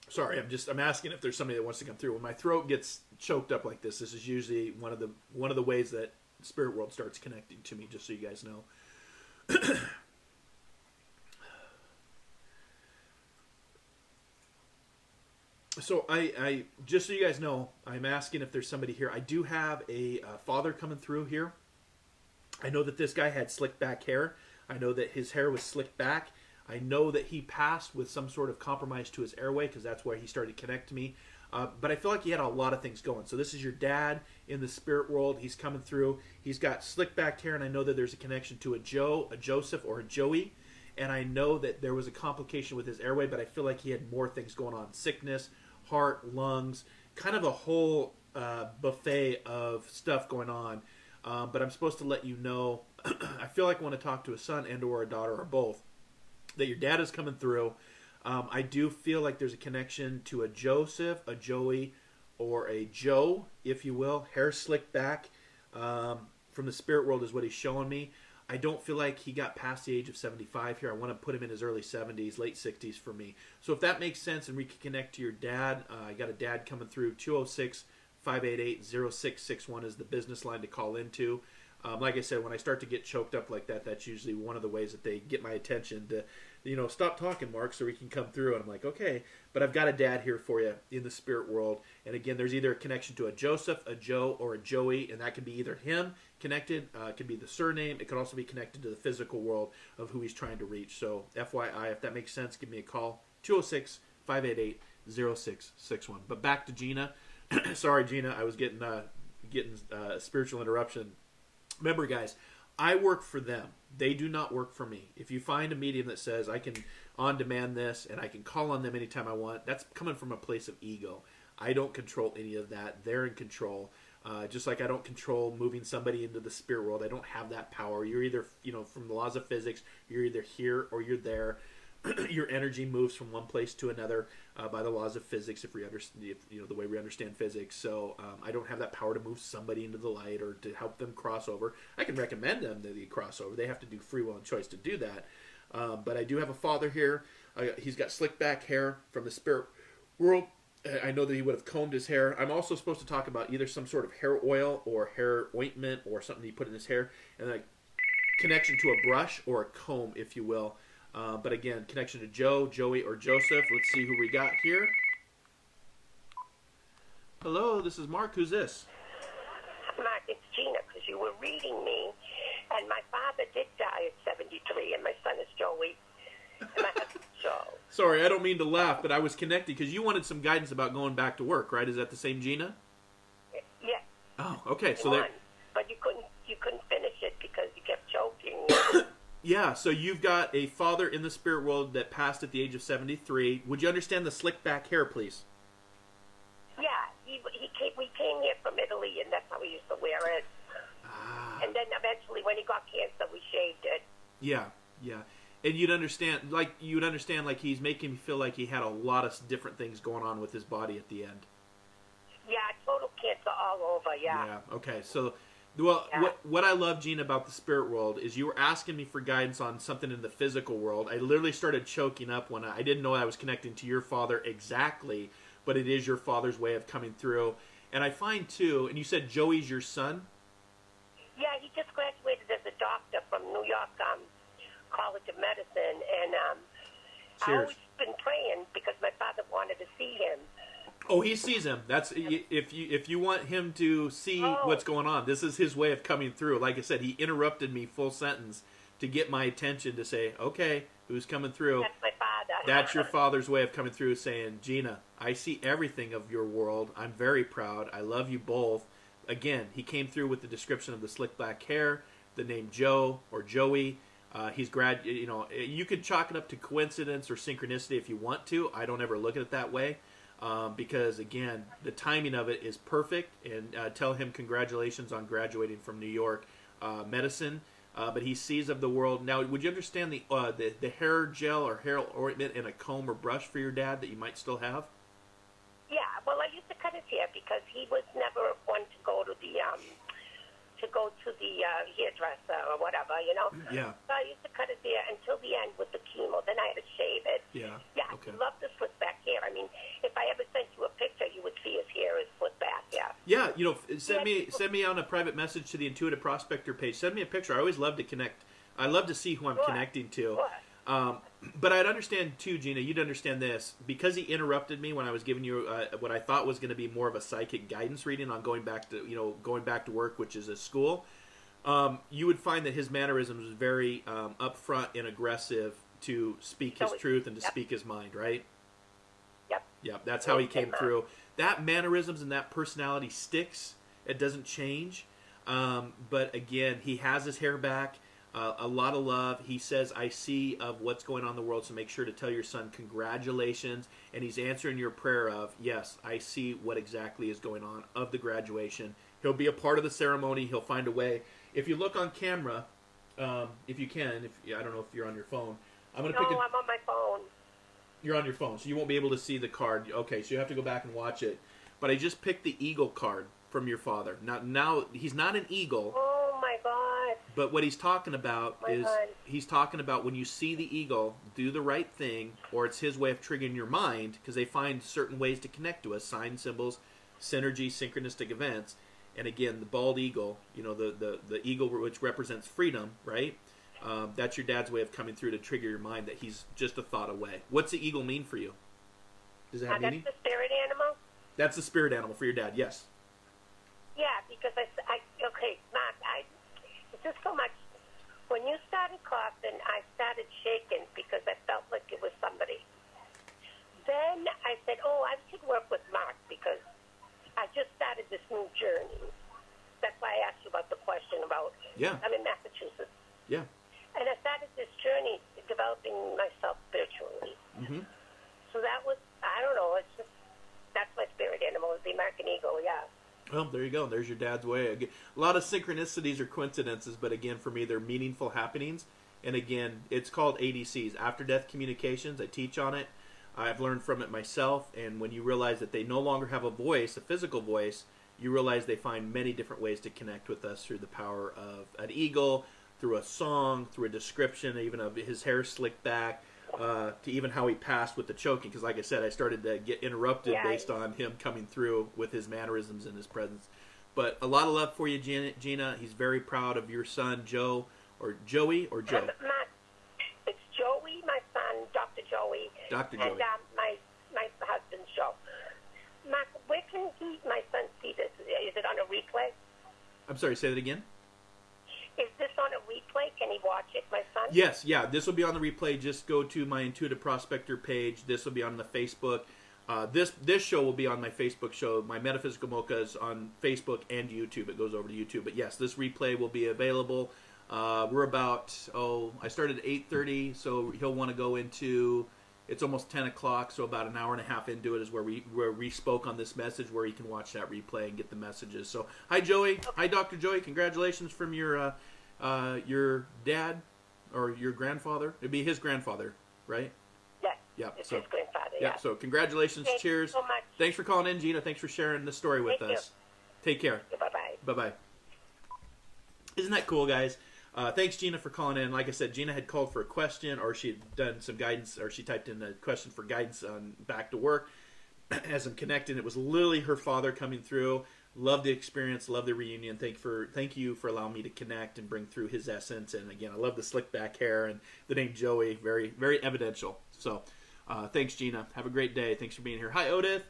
Sorry, I'm asking if there's somebody that wants to come through. When my throat gets choked up like this is usually one of the ways that spirit world starts connecting to me, just so you guys know. So I just so you guys know, I'm asking if there's somebody here. I do have a father coming through here. I know that this guy had slicked back hair. I know that his hair was slicked back. I know that he passed with some sort of compromise to his airway because that's where he started to connect to me. But I feel like he had a lot of things going. So this is your dad in the spirit world. He's coming through. He's got slick back hair, and I know that there's a connection to a Joe, a Joseph, or a Joey. And I know that there was a complication with his airway, but I feel like he had more things going on. Sickness, heart, lungs, kind of a whole buffet of stuff going on. But I'm supposed to let you know, I feel like I want to talk to a son and or a daughter or both, that your dad is coming through. I do feel like there's a connection to a Joseph, a Joey, or a Joe, if you will. Hair slicked back. from the spirit world is what he's showing me. I don't feel like he got past the age of 75 here. I want to put him in his early 70s, late 60s for me. So if that makes sense and we can connect to your dad, I got a dad coming through. 206-588-0661 is the business line to call into. Like I said, when I start to get choked up like that, that's usually one of the ways that they get my attention to, stop talking, Mark, so we can come through. And I'm like, okay, but I've got a dad here for you in the spirit world. And again, there's either a connection to a Joseph, a Joe, or a Joey, and that can be either him connected, it can be the surname, it could also be connected to the physical world of who he's trying to reach. So FYI, if that makes sense, give me a call, 206-588-0661. But back to Gina. Sorry, Gina, I was getting a spiritual interruption. Remember, guys, I work for them. They do not work for me. If you find a medium that says I can on-demand this and I can call on them anytime I want, that's coming from a place of ego. I don't control any of that. They're in control. Just like I don't control moving somebody into the spirit world. I don't have that power. You're either, from the laws of physics, you're either here or you're there. Your energy moves from one place to another by the laws of physics, if we understand, the way we understand physics. So I don't have that power to move somebody into the light or to help them cross over. I can recommend them that they cross over. They have to do free will and choice to do that. But I do have a father here. He's got slick back hair from the spirit world. I know that he would have combed his hair. I'm also supposed to talk about either some sort of hair oil or hair ointment or something he put in his hair, and a connection to a brush or a comb, if you will. But again, connection to Joe, Joey, or Joseph. Let's see who we got here. Hello, this is Mark. Who's this? Marc, it's Gina, because you were reading me, and my father did die at 73, and my son is Joey, and my husband's Joe. Sorry, I don't mean to laugh, but I was connected because you wanted some guidance about going back to work, right? Is that the same Gina? Yeah. Oh, okay. So there. But you couldn't finish it because you kept choking. Yeah, so you've got a father in the spirit world that passed at the age of 73. Would you understand the slick back hair, please? Yeah, we came here from Italy, and that's how we used to wear it. And then eventually, when he got cancer, we shaved it. Yeah. And you'd understand, like he's making me feel like he had a lot of different things going on with his body at the end. Yeah, total cancer all over, yeah. Yeah, okay, so... Well, yeah. What I love, Gina, about the spirit world is you were asking me for guidance on something in the physical world. I literally started choking up when I didn't know I was connecting to your father exactly, but it is your father's way of coming through. And I find, too, and you said Joey's your son? Yeah, he just graduated as a doctor from New York College of Medicine, and I've always been praying because my father wanted to see him. Oh, he sees him. That's if you want him to see what's going on. This is his way of coming through. Like I said, he interrupted me full sentence to get my attention to say, "Okay, who's coming through?" That's my father. That's your father's way of coming through, saying, "Gina, I see everything of your world. I'm very proud. I love you both." Again, he came through with the description of the slick black hair, the name Joe or Joey. You could chalk it up to coincidence or synchronicity if you want to. I don't ever look at it that way. Because, again, the timing of it is perfect, and tell him congratulations on graduating from New York medicine. But he sees of the world. Now, would you understand the hair gel or hair ointment and a comb or brush for your dad that you might still have? Yeah, well, I used to cut his hair because he was never one to go to the hairdresser or whatever, Yeah. So I used to cut his hair until the end with the chemo. Then I had to shave it. Yeah. Yeah, Okay. I love the slick back hair. I mean, if I ever sent you a picture, you would see his hair is slick back. Yeah. Yeah, send me on a private message to the Intuitive Prospector page. Send me a picture. I always love to connect. I love to see who I'm connecting to. Sure. But I'd understand too, Gina. You'd understand this because he interrupted me when I was giving you what I thought was going to be more of a psychic guidance reading on going back to work, which is a school. You would find that his mannerisms was very upfront and aggressive to speak his truth and to speak his mind, right? Yep. That's how he came through. That mannerisms and that personality sticks. It doesn't change. But again, he has his hair back. A lot of love. He says, I see of what's going on in the world, so make sure to tell your son congratulations. And he's answering your prayer of, yes, I see what exactly is going on of the graduation. He'll be a part of the ceremony. He'll find a way. If you look on camera, if you can, I don't know if you're on your phone. I'm on my phone. You're on your phone, so you won't be able to see the card. Okay, so you have to go back and watch it. But I just picked the Eagle card. from your father. Now he's not an eagle. Oh my God. But what he's talking about he's talking about when you see the eagle, do the right thing, or it's his way of triggering your mind, because they find certain ways to connect to us, signs, symbols, synergy, synchronistic events. And again, the bald eagle, the eagle which represents freedom, right? That's your dad's way of coming through to trigger your mind that he's just a thought away. What's the eagle mean for you? Does it have meaning? That's the spirit animal? That's the spirit animal for your dad, yes. Yeah, because okay, Marc, it's just so much. When you started coughing, I started shaking because I felt like it was somebody. Then I said, I should work with Marc because I just started this new journey. That's why I asked you about the question about, I'm in Massachusetts. Yeah. And I started this journey developing myself spiritually. Mm-hmm. So that was, I don't know, it's just, that's my spirit animal, is the American eagle, yeah. Well, there you go. There's your dad's way. Again, a lot of synchronicities or coincidences, but again, for me, they're meaningful happenings. And again, it's called ADCs, After-Death Communications. I teach on it. I've learned from it myself. And when you realize that they no longer have a voice, a physical voice, you realize they find many different ways to connect with us through the power of an eagle, through a song, through a description, even of his hair slicked back, to even how he passed with the choking. Because like I said, I started to get interrupted based on him coming through with his mannerisms and his presence. But a lot of love for you, Gina. He's very proud of your son, Joe, or Joey, or Joe. It's Joey, my son, Dr. Joey. Dr. Joey. And my husband's Joe. Marc, where can my son see this? Is it on a replay? I'm sorry, say that again? Is this on a replay? Can he watch it, my son? Yes, yeah. This will be on the replay. Just go to my Intuitive Prospector page. This will be on the Facebook. This show will be on my Facebook show. My Metaphysical Mocha is on Facebook and YouTube. It goes over to YouTube. But yes, this replay will be available. We're about, I started at 8:30, so he'll want to go into, it's almost 10 o'clock, so about an hour and a half into it is where we spoke on this message, where he can watch that replay and get the messages. So, hi, Joey. Okay. Hi, Dr. Joey. Congratulations from your dad, or your grandfather. It'd be his grandfather, right? Yes. Yeah. It's so, his grandfather, yeah. So, congratulations. Thank Cheers. you so much. Thanks for calling in, Gina. Thanks for sharing the story with Thank us. Take care. Bye-bye. Bye-bye. Isn't that cool, guys? Thanks, Gina, for calling in. Like I said, Gina had called for a question, or she had done some guidance, or she typed in a question for guidance on back to work. As I'm connecting, it was literally her father coming through. Love the experience, love the reunion. Thank you for allowing me to connect and bring through his essence. And again, I love the slick back hair and the name Joey, very, very evidential. So, thanks, Gina. Have a great day. Thanks for being here. Hi, Odith.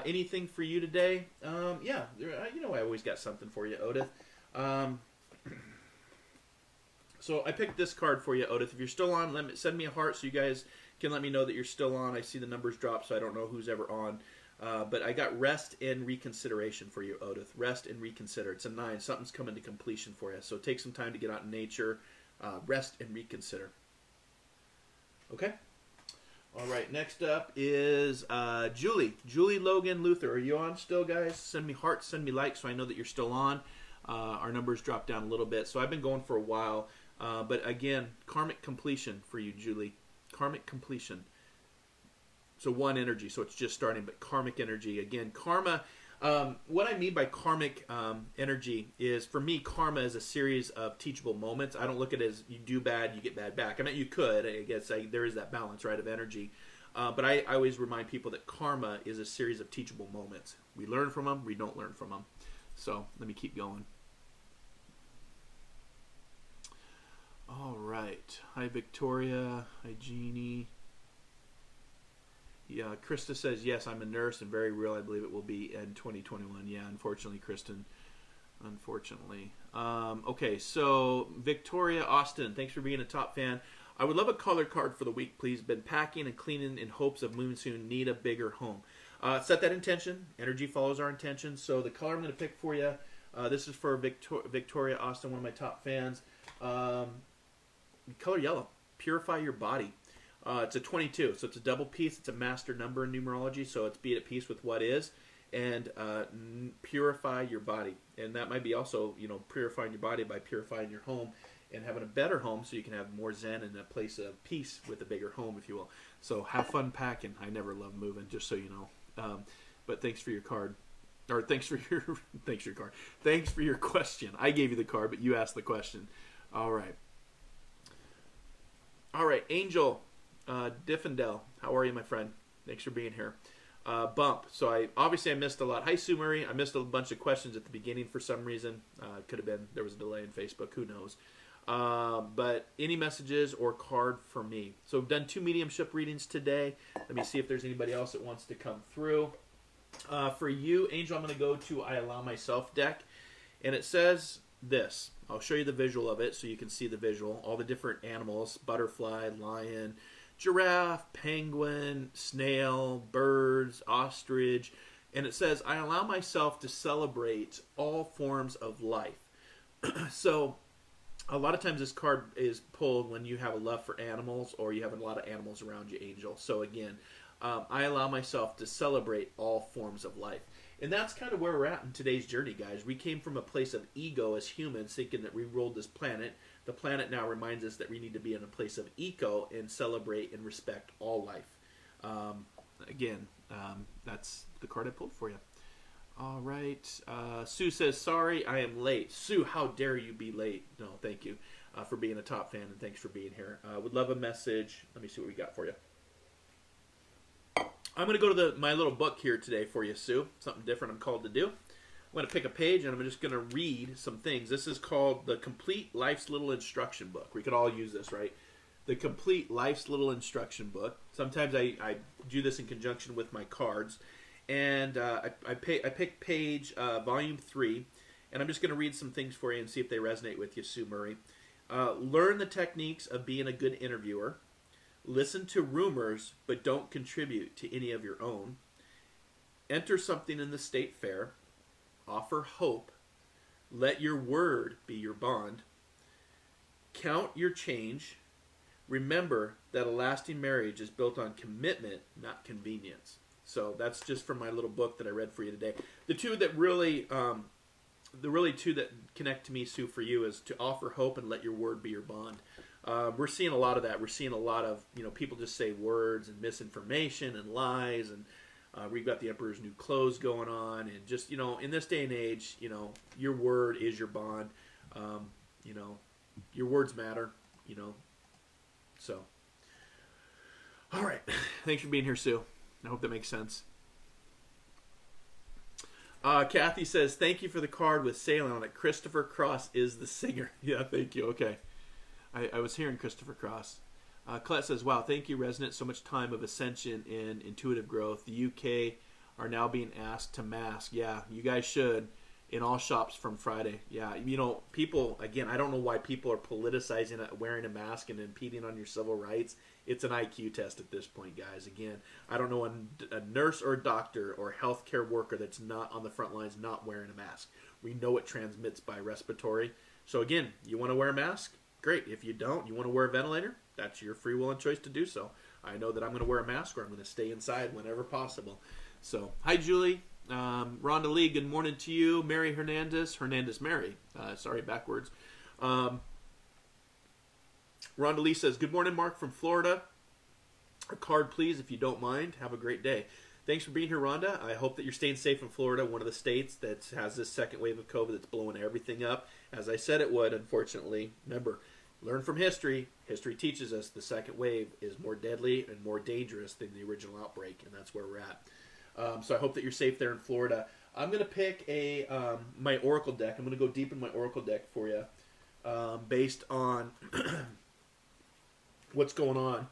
Anything for you today? Yeah, I always got something for you, Odith. So I picked this card for you, Odith. If you're still on, send me a heart so you guys can let me know that you're still on. I see the numbers drop, so I don't know who's ever on. But I got rest and reconsideration for you, Odith. Rest and reconsider. It's a 9. Something's coming to completion for you. So take some time to get out in nature. Rest and reconsider. Okay? All right. Next up is Julie. Julie Logan Luther. Are you on still, guys? Send me hearts. Send me likes so I know that you're still on. Our numbers dropped down a little bit. So I've been going for a while. But again, karmic completion for you, Julie. Karmic completion. So 1 energy, so it's just starting, but karmic energy. Again, karma, what I mean by karmic energy is, for me, karma is a series of teachable moments. I don't look at it as you do bad, you get bad back. I mean, you could. I guess there is that balance, right, of energy. But I always remind people that karma is a series of teachable moments. We learn from them, we don't learn from them. So let me keep going. All right. Hi, Victoria. Hi, Jeannie. Yeah, Krista says, yes, I'm a nurse and very real. I believe it will be in 2021. Yeah, unfortunately, Kristen. Unfortunately. Okay, so Victoria Austin, thanks for being a top fan. I would love a color card for the week, please. Been packing and cleaning in hopes of moving soon. Need a bigger home. Set that intention. Energy follows our intention. So the color I'm going to pick for you, this is for Victoria Austin, one of my top fans. Color yellow. Purify your body. It's a 22, so it's a double piece. It's a master number in numerology, so it's be at peace with what is, and purify your body. And that might be also, purifying your body by purifying your home and having a better home, so you can have more zen and a place of peace with a bigger home, if you will. So have fun packing. I never love moving, just so you know. But thanks for your card. Or thanks for your card. Thanks for your question. I gave you the card, but you asked the question. All right. All right, Angel Diffendale. How are you, my friend? Thanks for being here. Bump. So I missed a lot. Hi, Sue Marie. I missed a bunch of questions at the beginning for some reason. Could have been there was a delay in Facebook. Who knows? But any messages or card for me? So we've done 2 mediumship readings today. Let me see if there's anybody else that wants to come through. For you, Angel, I'm going to go to I Allow Myself deck. And it says this. I'll show you the visual of it so you can see the visual. All the different animals. Butterfly, lion, giraffe, penguin, snail, birds, ostrich. And it says, I allow myself to celebrate all forms of life. So a lot of times this card is pulled when you have a love for animals or you have a lot of animals around you, Angel. So again, I allow myself to celebrate all forms of life. And that's kind of where we're at in today's journey, guys. We came from a place of ego as humans, thinking that we ruled this planet. The planet now reminds us that we need to be in a place of eco and celebrate and respect all life. That's the card I pulled for you. All right. Sue says, sorry, I am late. Sue, how dare you be late? No, thank you for being a top fan, and thanks for being here. Would love a message. Let me see what we got for you. I'm going to go to my little book here today for you, Sue. Something different I'm called to do. I'm going to pick a page, and I'm just going to read some things. This is called The Complete Life's Little Instruction Book. We could all use this, right? The Complete Life's Little Instruction Book. Sometimes I do this in conjunction with my cards. And I picked page volume 3, and I'm just going to read some things for you and see if they resonate with you, Sue Murray. Learn the techniques of being a good interviewer. Listen to rumors, but don't contribute to any of your own. Enter something in the state fair. Offer hope. Let your word be your bond. Count your change. Remember that a lasting marriage is built on commitment, not convenience. So that's just from my little book that I read for you today. The two that really, two that connect to me, Sue, for you is to offer hope and let your word be your bond. We're seeing a lot of that. We're seeing a lot of, people just say words and misinformation and lies, and we've got the Emperor's New Clothes going on, and just, in this day and age, your word is your bond. Your words matter, So, all right. Thanks for being here, Sue. I hope that makes sense. Kathy says, thank you for the card with sailing on it. Christopher Cross is the singer. Yeah, thank you. Okay. I was hearing Christopher Cross. Colette says, wow, thank you, Resonant. So much time of ascension in intuitive growth. The UK are now being asked to mask. Yeah, you guys should. In all shops from Friday. Yeah, people, again, I don't know why people are politicizing wearing a mask and impeding on your civil rights. It's an IQ test at this point, guys. Again, I don't know a nurse or a doctor or a healthcare worker that's not on the front lines not wearing a mask. We know it transmits by respiratory. So again, you want to wear a mask? Great. If you don't, you want to wear a ventilator? That's your free will and choice to do so. I know that I'm going to wear a mask or I'm going to stay inside whenever possible. So, hi, Julie. Rhonda Lee, good morning to you. Mary Hernandez Mary. Sorry, backwards. Rhonda Lee says, good morning, Mark from Florida. A card, please, if you don't mind. Have a great day. Thanks for being here, Rhonda. I hope that you're staying safe in Florida, one of the states that has this second wave of COVID that's blowing everything up. As I said it would, unfortunately. Remember, learn from history. History teaches us the second wave is more deadly and more dangerous than the original outbreak, and that's where we're at. So I hope that you're safe there in Florida. I'm going to pick my Oracle deck. I'm going to go deep in my Oracle deck for you based on what's going on.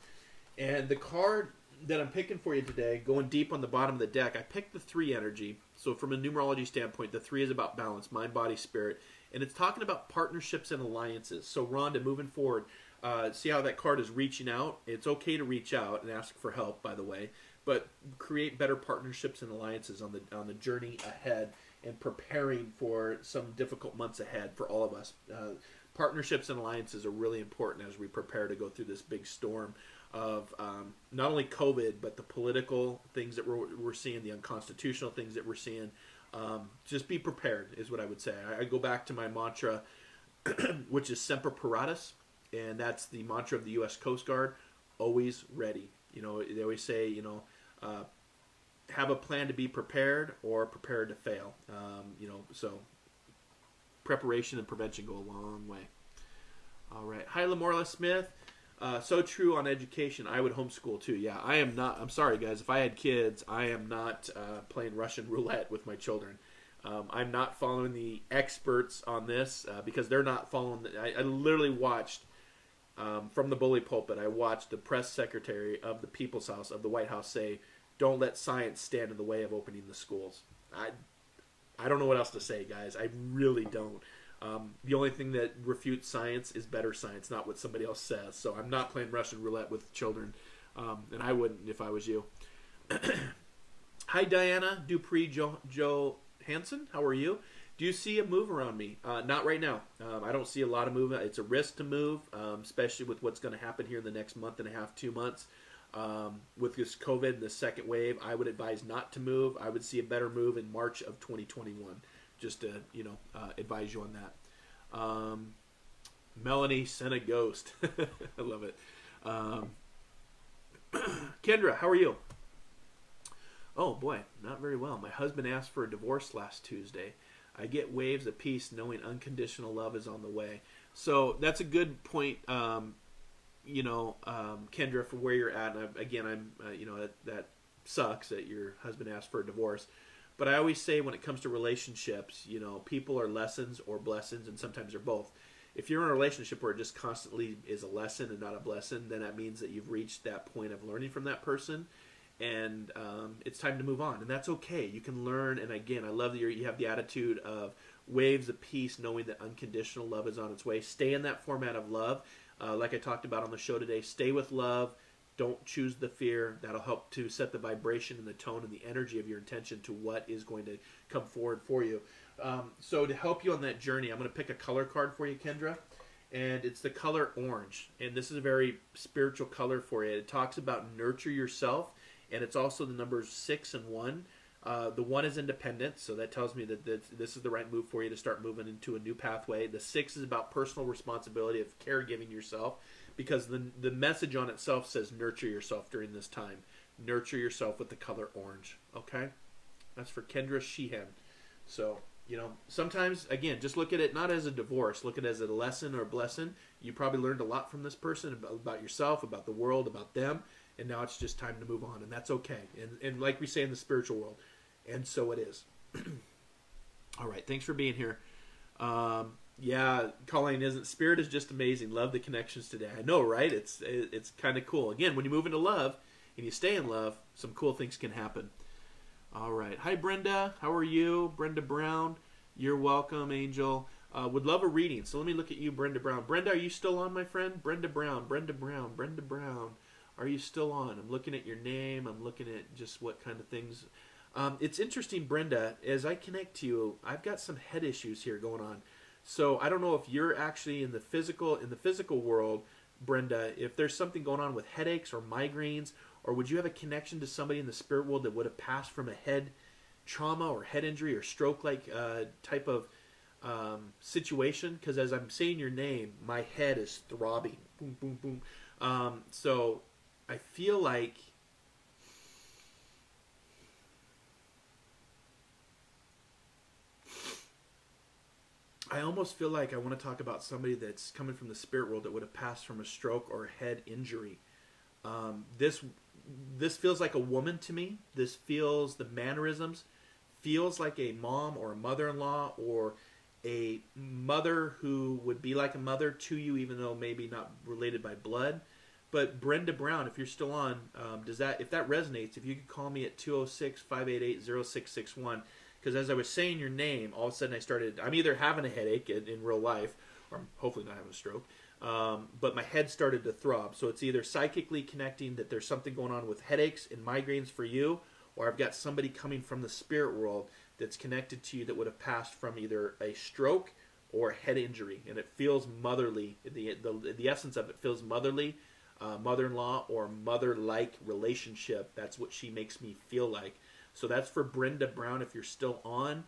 And the card that I'm picking for you today, going deep on the bottom of the deck, I picked the 3 energy. So from a numerology standpoint, the 3 is about balance, mind, body, spirit. And it's talking about partnerships and alliances. So Rhonda, moving forward, see how that card is reaching out? It's okay to reach out and ask for help, by the way. But create better partnerships and alliances on the journey ahead and preparing for some difficult months ahead for all of us. Partnerships and alliances are really important as we prepare to go through this big storm of not only COVID, but the political things that we're seeing, the unconstitutional things that we're seeing. Just be prepared is what I would say. I go back to my mantra, which is Semper Paratus, and that's the mantra of the U.S. Coast Guard, always ready. They always say, have a plan to be prepared or prepared to fail. So preparation and prevention go a long way. All right. Hi, Lamorla Smith. So true on education. I would homeschool too. Yeah, I am not. I'm sorry, guys. If I had kids, I am not playing Russian roulette with my children. I'm not following the experts on this because they're not following. I literally watched from the bully pulpit. I watched the press secretary of the People's House of the White House say, "Don't let science stand in the way of opening the schools." I don't know what else to say, guys. I really don't. The only thing that refutes science is better science, not what somebody else says. So I'm not playing Russian roulette with children, and I wouldn't if I was you. Hi, Diana Dupree Johansson. How are you? Do you see a move around me? Not right now. I don't see a lot of movement. It's a risk to move, especially with what's going to happen here in the next month and a half, 2 months. With this COVID and the second wave, I would advise not to move. I would see a better move in March of 2021. Just to, advise you on that. Melanie sent a ghost. I love it. Kendra, how are you? Oh, boy, not very well. My husband asked for a divorce last Tuesday. I get waves of peace knowing unconditional love is on the way. So that's a good point, Kendra, for where you're at. And again, that sucks that your husband asked for a divorce. But I always say when it comes to relationships, people are lessons or blessings, and sometimes they're both. If you're in a relationship where it just constantly is a lesson and not a blessing, then that means that you've reached that point of learning from that person, and it's time to move on. And that's okay. You can learn, and again, I love that you have the attitude of waves of peace, knowing that unconditional love is on its way. Stay in that format of love. Like I talked about on the show today, stay with love. Don't choose the fear. That'll help to set the vibration and the tone and the energy of your intention to what is going to come forward for you. So to help you on that journey, I'm going to pick a color card for you, Kendra. And it's the color orange. And this is a very spiritual color for you. It talks about nurture yourself. And it's also the numbers 6 and 1. The 1 is independent. So that tells me that this is the right move for you to start moving into a new pathway. The 6 is about personal responsibility of caregiving yourself. Because the message on itself says nurture yourself during this time. Nurture yourself with the color orange. Okay? That's for Kendra Sheehan. So, sometimes, again, just look at it not as a divorce. Look at it as a lesson or a blessing. You probably learned a lot from this person, about yourself, about the world, about them. And now it's just time to move on. And that's okay. And like we say in the spiritual world, and so it is. All right. Thanks for being here. Yeah, Colleen, Spirit is just amazing. Love the connections today. I know, right? It's kind of cool. Again, when you move into love and you stay in love, some cool things can happen. All right. Hi, Brenda. How are you? Brenda Brown. You're welcome, Angel. Would love a reading. So let me look at you, Brenda Brown. Brenda, are you still on, my friend? Brenda Brown. Brenda Brown. Brenda Brown. Are you still on? I'm looking at your name. I'm looking at just what kind of things. It's interesting, Brenda, as I connect to you, I've got some head issues here going on. So I don't know if you're actually in the physical world, Brenda, if there's something going on with headaches or migraines, or would you have a connection to somebody in the spirit world that would have passed from a head trauma or head injury or stroke-like type of situation? Because as I'm saying your name, my head is throbbing. Boom, boom, boom. So I feel like I almost feel like I want to talk about somebody that's coming from the spirit world that would have passed from a stroke or a head injury. This feels like a woman to me. This feels, the mannerisms, feels like a mom or a mother-in-law or a mother who would be like a mother to you, even though maybe not related by blood. But Brenda Brown, if you're still on, if that resonates, if you could call me at 206-588-0661, because as I was saying your name, all of a sudden I'm either having a headache in real life, or I'm hopefully not having a stroke, but my head started to throb. So it's either psychically connecting that there's something going on with headaches and migraines for you, or I've got somebody coming from the spirit world that's connected to you that would have passed from either a stroke or a head injury. And it feels motherly. The essence of it feels motherly, mother-in-law or mother-like relationship. That's what she makes me feel like. So that's for Brenda Brown if you're still on.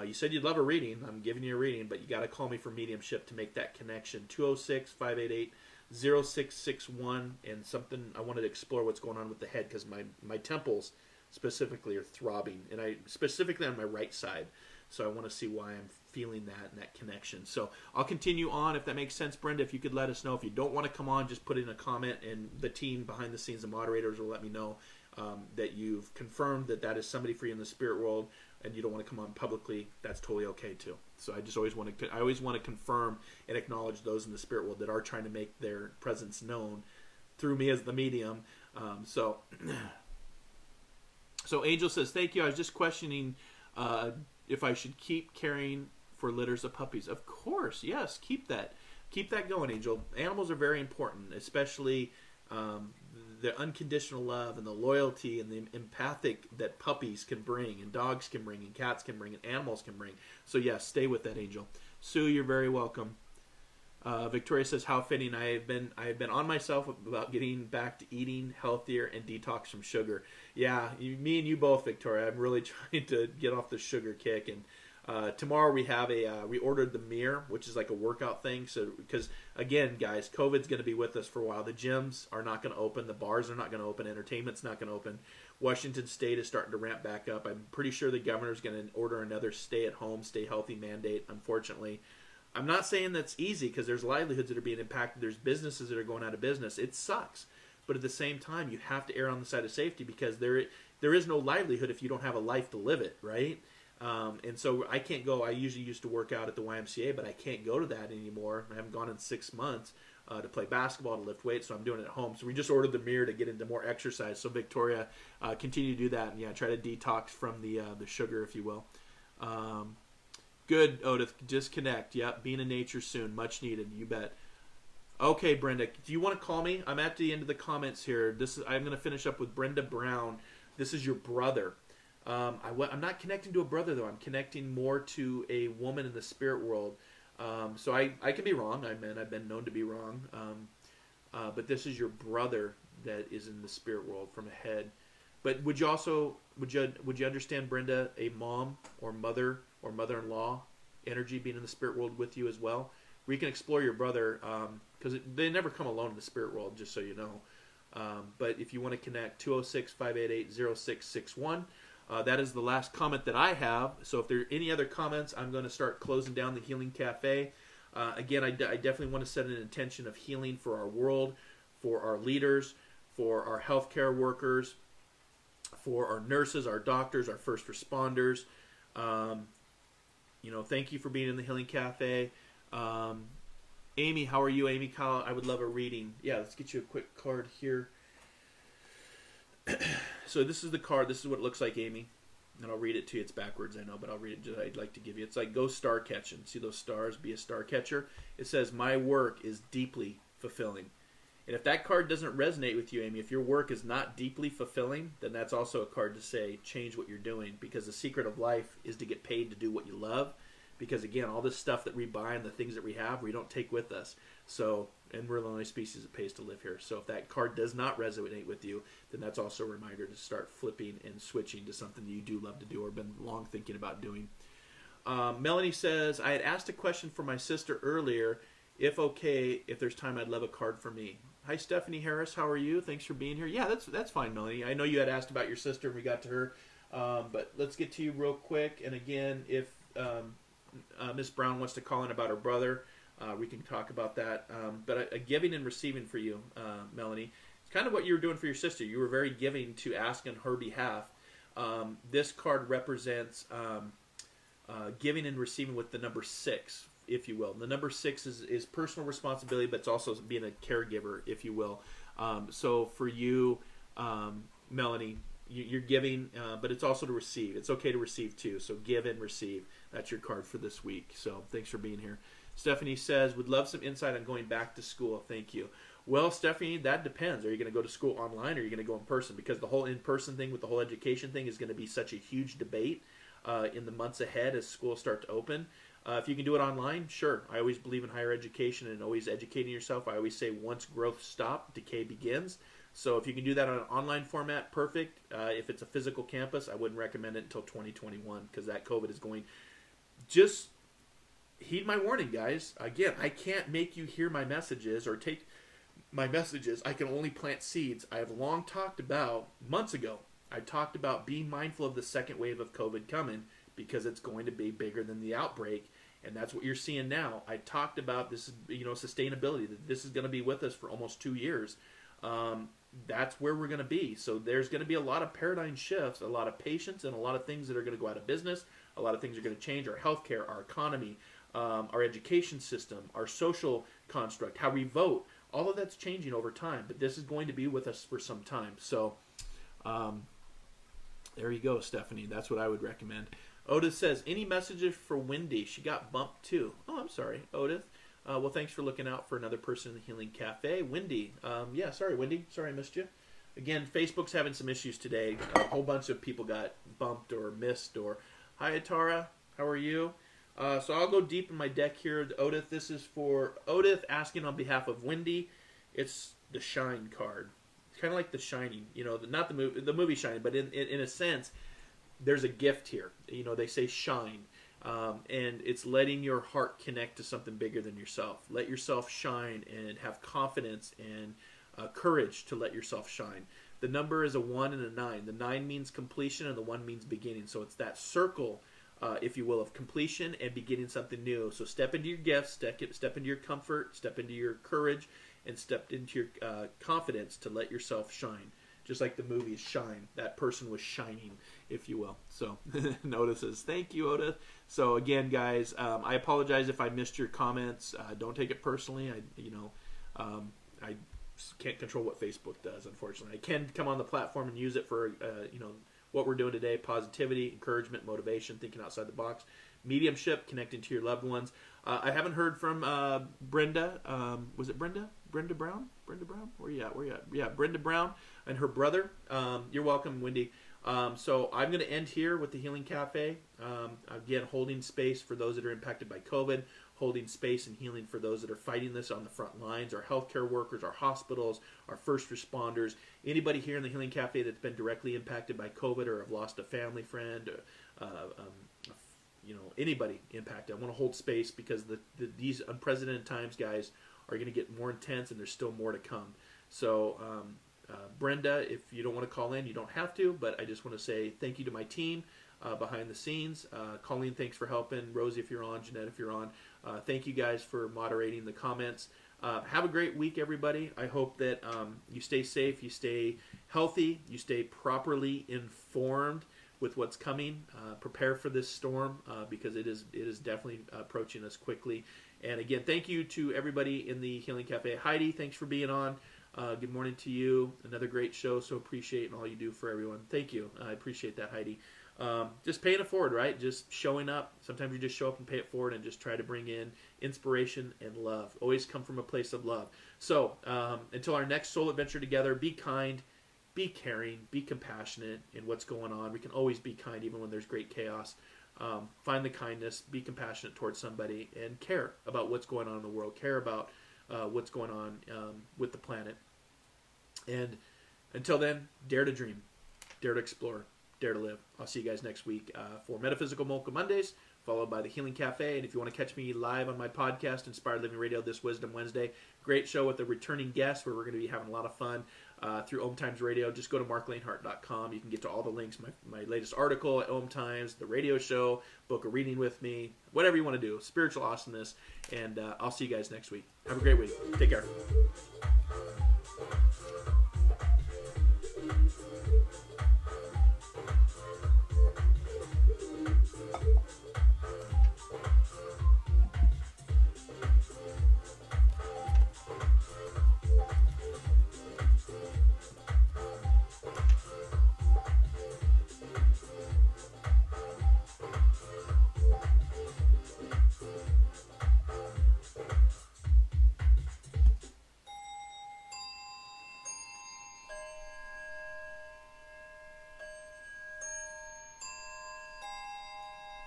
You said you'd love a reading. I'm giving you a reading, but you got to call me for mediumship to make that connection. 206-588-0661. And something, I wanted to explore what's going on with the head because my temples specifically are throbbing, and I specifically on my right side. So I want to see why I'm feeling that and that connection. So I'll continue on if that makes sense, Brenda. If you could let us know. If you don't want to come on, just put in a comment, and the team behind the scenes, the moderators, will let me know that you've confirmed that that is somebody for you in the spirit world, and you don't want to come on publicly. That's totally okay too. So I just always want to confirm and acknowledge those in the spirit world that are trying to make their presence known through me as the medium. So Angel says, thank you. I was just questioning if I should keep caring for litters of puppies. Of course, yes, keep that going, Angel. Animals are very important, especially the unconditional love and the loyalty and the empathic that puppies can bring, and dogs can bring, and cats can bring, and animals can bring. So yes, stay with that, Angel. Sue, you're very welcome. Victoria says, how fitting. I have been on myself about getting back to eating healthier and detox from sugar. Yeah, me and you both, Victoria. I'm really trying to get off the sugar kick. And tomorrow we have we ordered the mirror, which is like a workout thing. So because again, guys, COVID's going to be with us for a while. The gyms are not going to open. The bars are not going to open. Entertainment's not going to open. Washington State is starting to ramp back up. I'm pretty sure the governor's going to order another stay-at-home, stay-healthy mandate, unfortunately. I'm not saying that's easy, because there's livelihoods that are being impacted. There's businesses that are going out of business. It sucks. But at the same time, you have to err on the side of safety, because there is no livelihood if you don't have a life to live it, right? And so I can't go. I usually used to work out at the YMCA, but I can't go to that anymore. I haven't gone in 6 months to play basketball, to lift weights, so I'm doing it at home. So we just ordered the mirror to get into more exercise. So Victoria, continue to do that, and try to detox from the sugar, if you will. Good, Odith. Disconnect. Yep, being in nature soon. Much needed. You bet. Okay, Brenda. Do you want to call me? I'm at the end of the comments here. I'm going to finish up with Brenda Brown. This is your brother. I'm not connecting to a brother, though. I'm connecting more to a woman in the spirit world. So I can be wrong. I've been known to be wrong. But this is your brother that is in the spirit world from ahead. But would you understand, Brenda, a mom or mother or mother-in-law energy being in the spirit world with you as well? Where you can explore your brother, because they never come alone in the spirit world, just so you know. But if you want to connect, 206-588-0661. That is the last comment that I have. So if there are any other comments, I'm going to start closing down the Healing Cafe. Again, I definitely want to set an intention of healing for our world, for our leaders, for our healthcare workers, for our nurses, our doctors, our first responders. Thank you for being in the Healing Cafe. Amy, how are you? Amy Kyle, I would love a reading. Yeah, let's get you a quick card here. So this is the card. This is what it looks like, Amy. And I'll read it to you. It's backwards, I know, but I'll read it. I'd like to give you. It's like, go star catching. See those stars? Be a star catcher. It says, my work is deeply fulfilling. And if that card doesn't resonate with you, Amy, if your work is not deeply fulfilling, then that's also a card to say, change what you're doing. Because the secret of life is to get paid to do what you love. Because, again, all this stuff that we buy and the things that we have, we don't take with us. So, and we're the only species that pays to live here. So if that card does not resonate with you, then that's also a reminder to start flipping and switching to something that you do love to do or been long thinking about doing. Melanie says, I had asked a question for my sister earlier. If there's time, I'd love a card for me. Hi, Stephanie Harris. How are you? Thanks for being here. Yeah, that's fine, Melanie. I know you had asked about your sister and we got to her. But let's get to you real quick. And again, if Miss Brown wants to call in about her brother, we can talk about that. But a giving and receiving for you, Melanie. It's kind of what you were doing for your sister. You were very giving to ask on her behalf. This card represents giving and receiving with the number 6, if you will. The number 6 is personal responsibility, but it's also being a caregiver, if you will. So for you, Melanie, you're giving, but it's also to receive. It's okay to receive too. So give and receive. That's your card for this week. So thanks for being here. Stephanie says, would love some insight on going back to school. Thank you. Well, Stephanie, that depends. Are you going to go to school online or are you going to go in person? Because the whole in-person thing with the whole education thing is going to be such a huge debate in the months ahead as schools start to open. If you can do it online, sure. I always believe in higher education and always educating yourself. I always say once growth stops, decay begins. So if you can do that on an online format, perfect. If it's a physical campus, I wouldn't recommend it until 2021 because that COVID is going. Just heed my warning, guys. Again, I can't make you hear my messages or take my messages. I can only plant seeds. I have long talked about months ago I talked about being mindful of the second wave of COVID coming because it's going to be bigger than the outbreak. And that's what you're seeing now. I talked about this, sustainability, that this is going to be with us for almost 2 years. That's where we're going to be. So there's going to be a lot of paradigm shifts, a lot of patience, and a lot of things that are going to go out of business. A lot of things are going to change: our healthcare, our economy, our education system, our social construct, how we vote. All of that's changing over time, but this is going to be with us for some time. So there you go, Stephanie. That's what I would recommend. Otis says, any messages for Wendy? She got bumped too. Oh, I'm sorry, Otis. Well, thanks for looking out for another person in the Healing Cafe. Wendy. Sorry, Wendy. Sorry I missed you. Again, Facebook's having some issues today. A whole bunch of people got bumped or missed. Hi, Atara. How are you? So I'll go deep in my deck here. Otis, this is for Otis asking on behalf of Wendy. It's the Shine card. It's kind of like The Shining. Not the movie Shining, but in a sense, there's a gift here. They say shine. And it's letting your heart connect to something bigger than yourself. Let yourself shine and have confidence and courage to let yourself shine. The number is a 1 and a 9. The 9 means completion and the 1 means beginning. So it's that circle, if you will, of completion and beginning something new. So step into your gifts, step into your comfort, step into your courage, and step into your confidence to let yourself shine. Just like the movie Shine. That person was shining, if you will. So, Otis says, thank you, Otis. So, again, guys, I apologize if I missed your comments. Don't take it personally. I can't control what Facebook does, unfortunately. I can come on the platform and use it for, what we're doing today: positivity, encouragement, motivation, thinking outside the box, mediumship, connecting to your loved ones. I haven't heard from Brenda. Was it Brenda? Brenda Brown? Brenda Brown? Where you at? Yeah, Brenda Brown and her brother. You're welcome, Wendy. So I'm going to end here with the Healing Cafe. Again, holding space for those that are impacted by COVID, holding space and healing for those that are fighting this on the front lines, our healthcare workers, our hospitals, our first responders, anybody here in the Healing Cafe that's been directly impacted by COVID or have lost a family friend, anybody impacted. I want to hold space because these unprecedented times, guys, are going to get more intense, and there's still more to come. So, Brenda, if you don't want to call in, you don't have to, but I just want to say thank you to my team behind the scenes. Colleen, thanks for helping. Rosie, if you're on. Jeanette, if you're on. Thank you guys for moderating the comments. Have a great week, everybody. I hope that you stay safe, you stay healthy, you stay properly informed with what's coming. Prepare for this storm because it is definitely approaching us quickly. And again, thank you to everybody in the Healing Cafe. Heidi, thanks for being on. Good morning to you. Another great show, so appreciate all you do for everyone. Thank you. I appreciate that, Heidi. Just paying it forward, right? Just showing up. Sometimes you just show up and pay it forward and just try to bring in inspiration and love. Always come from a place of love. So until our next soul adventure together, be kind, be caring, be compassionate in what's going on. We can always be kind even when there's great chaos. Find the kindness, be compassionate towards somebody, and care about what's going on in the world. Care about what's going on with the planet. And until then, dare to dream, dare to explore, dare to live. I'll see you guys next week for Metaphysical Mocha Mondays, followed by the Healing Cafe. And if you want to catch me live on my podcast, Inspired Living Radio, this Wisdom Wednesday, great show with a returning guest where we're going to be having a lot of fun through Om Times Radio. Just go to marclainhart.com. You can get to all the links, my latest article at Om Times, the radio show, book a reading with me, whatever you want to do, spiritual awesomeness. And I'll see you guys next week. Have a great week. Take care.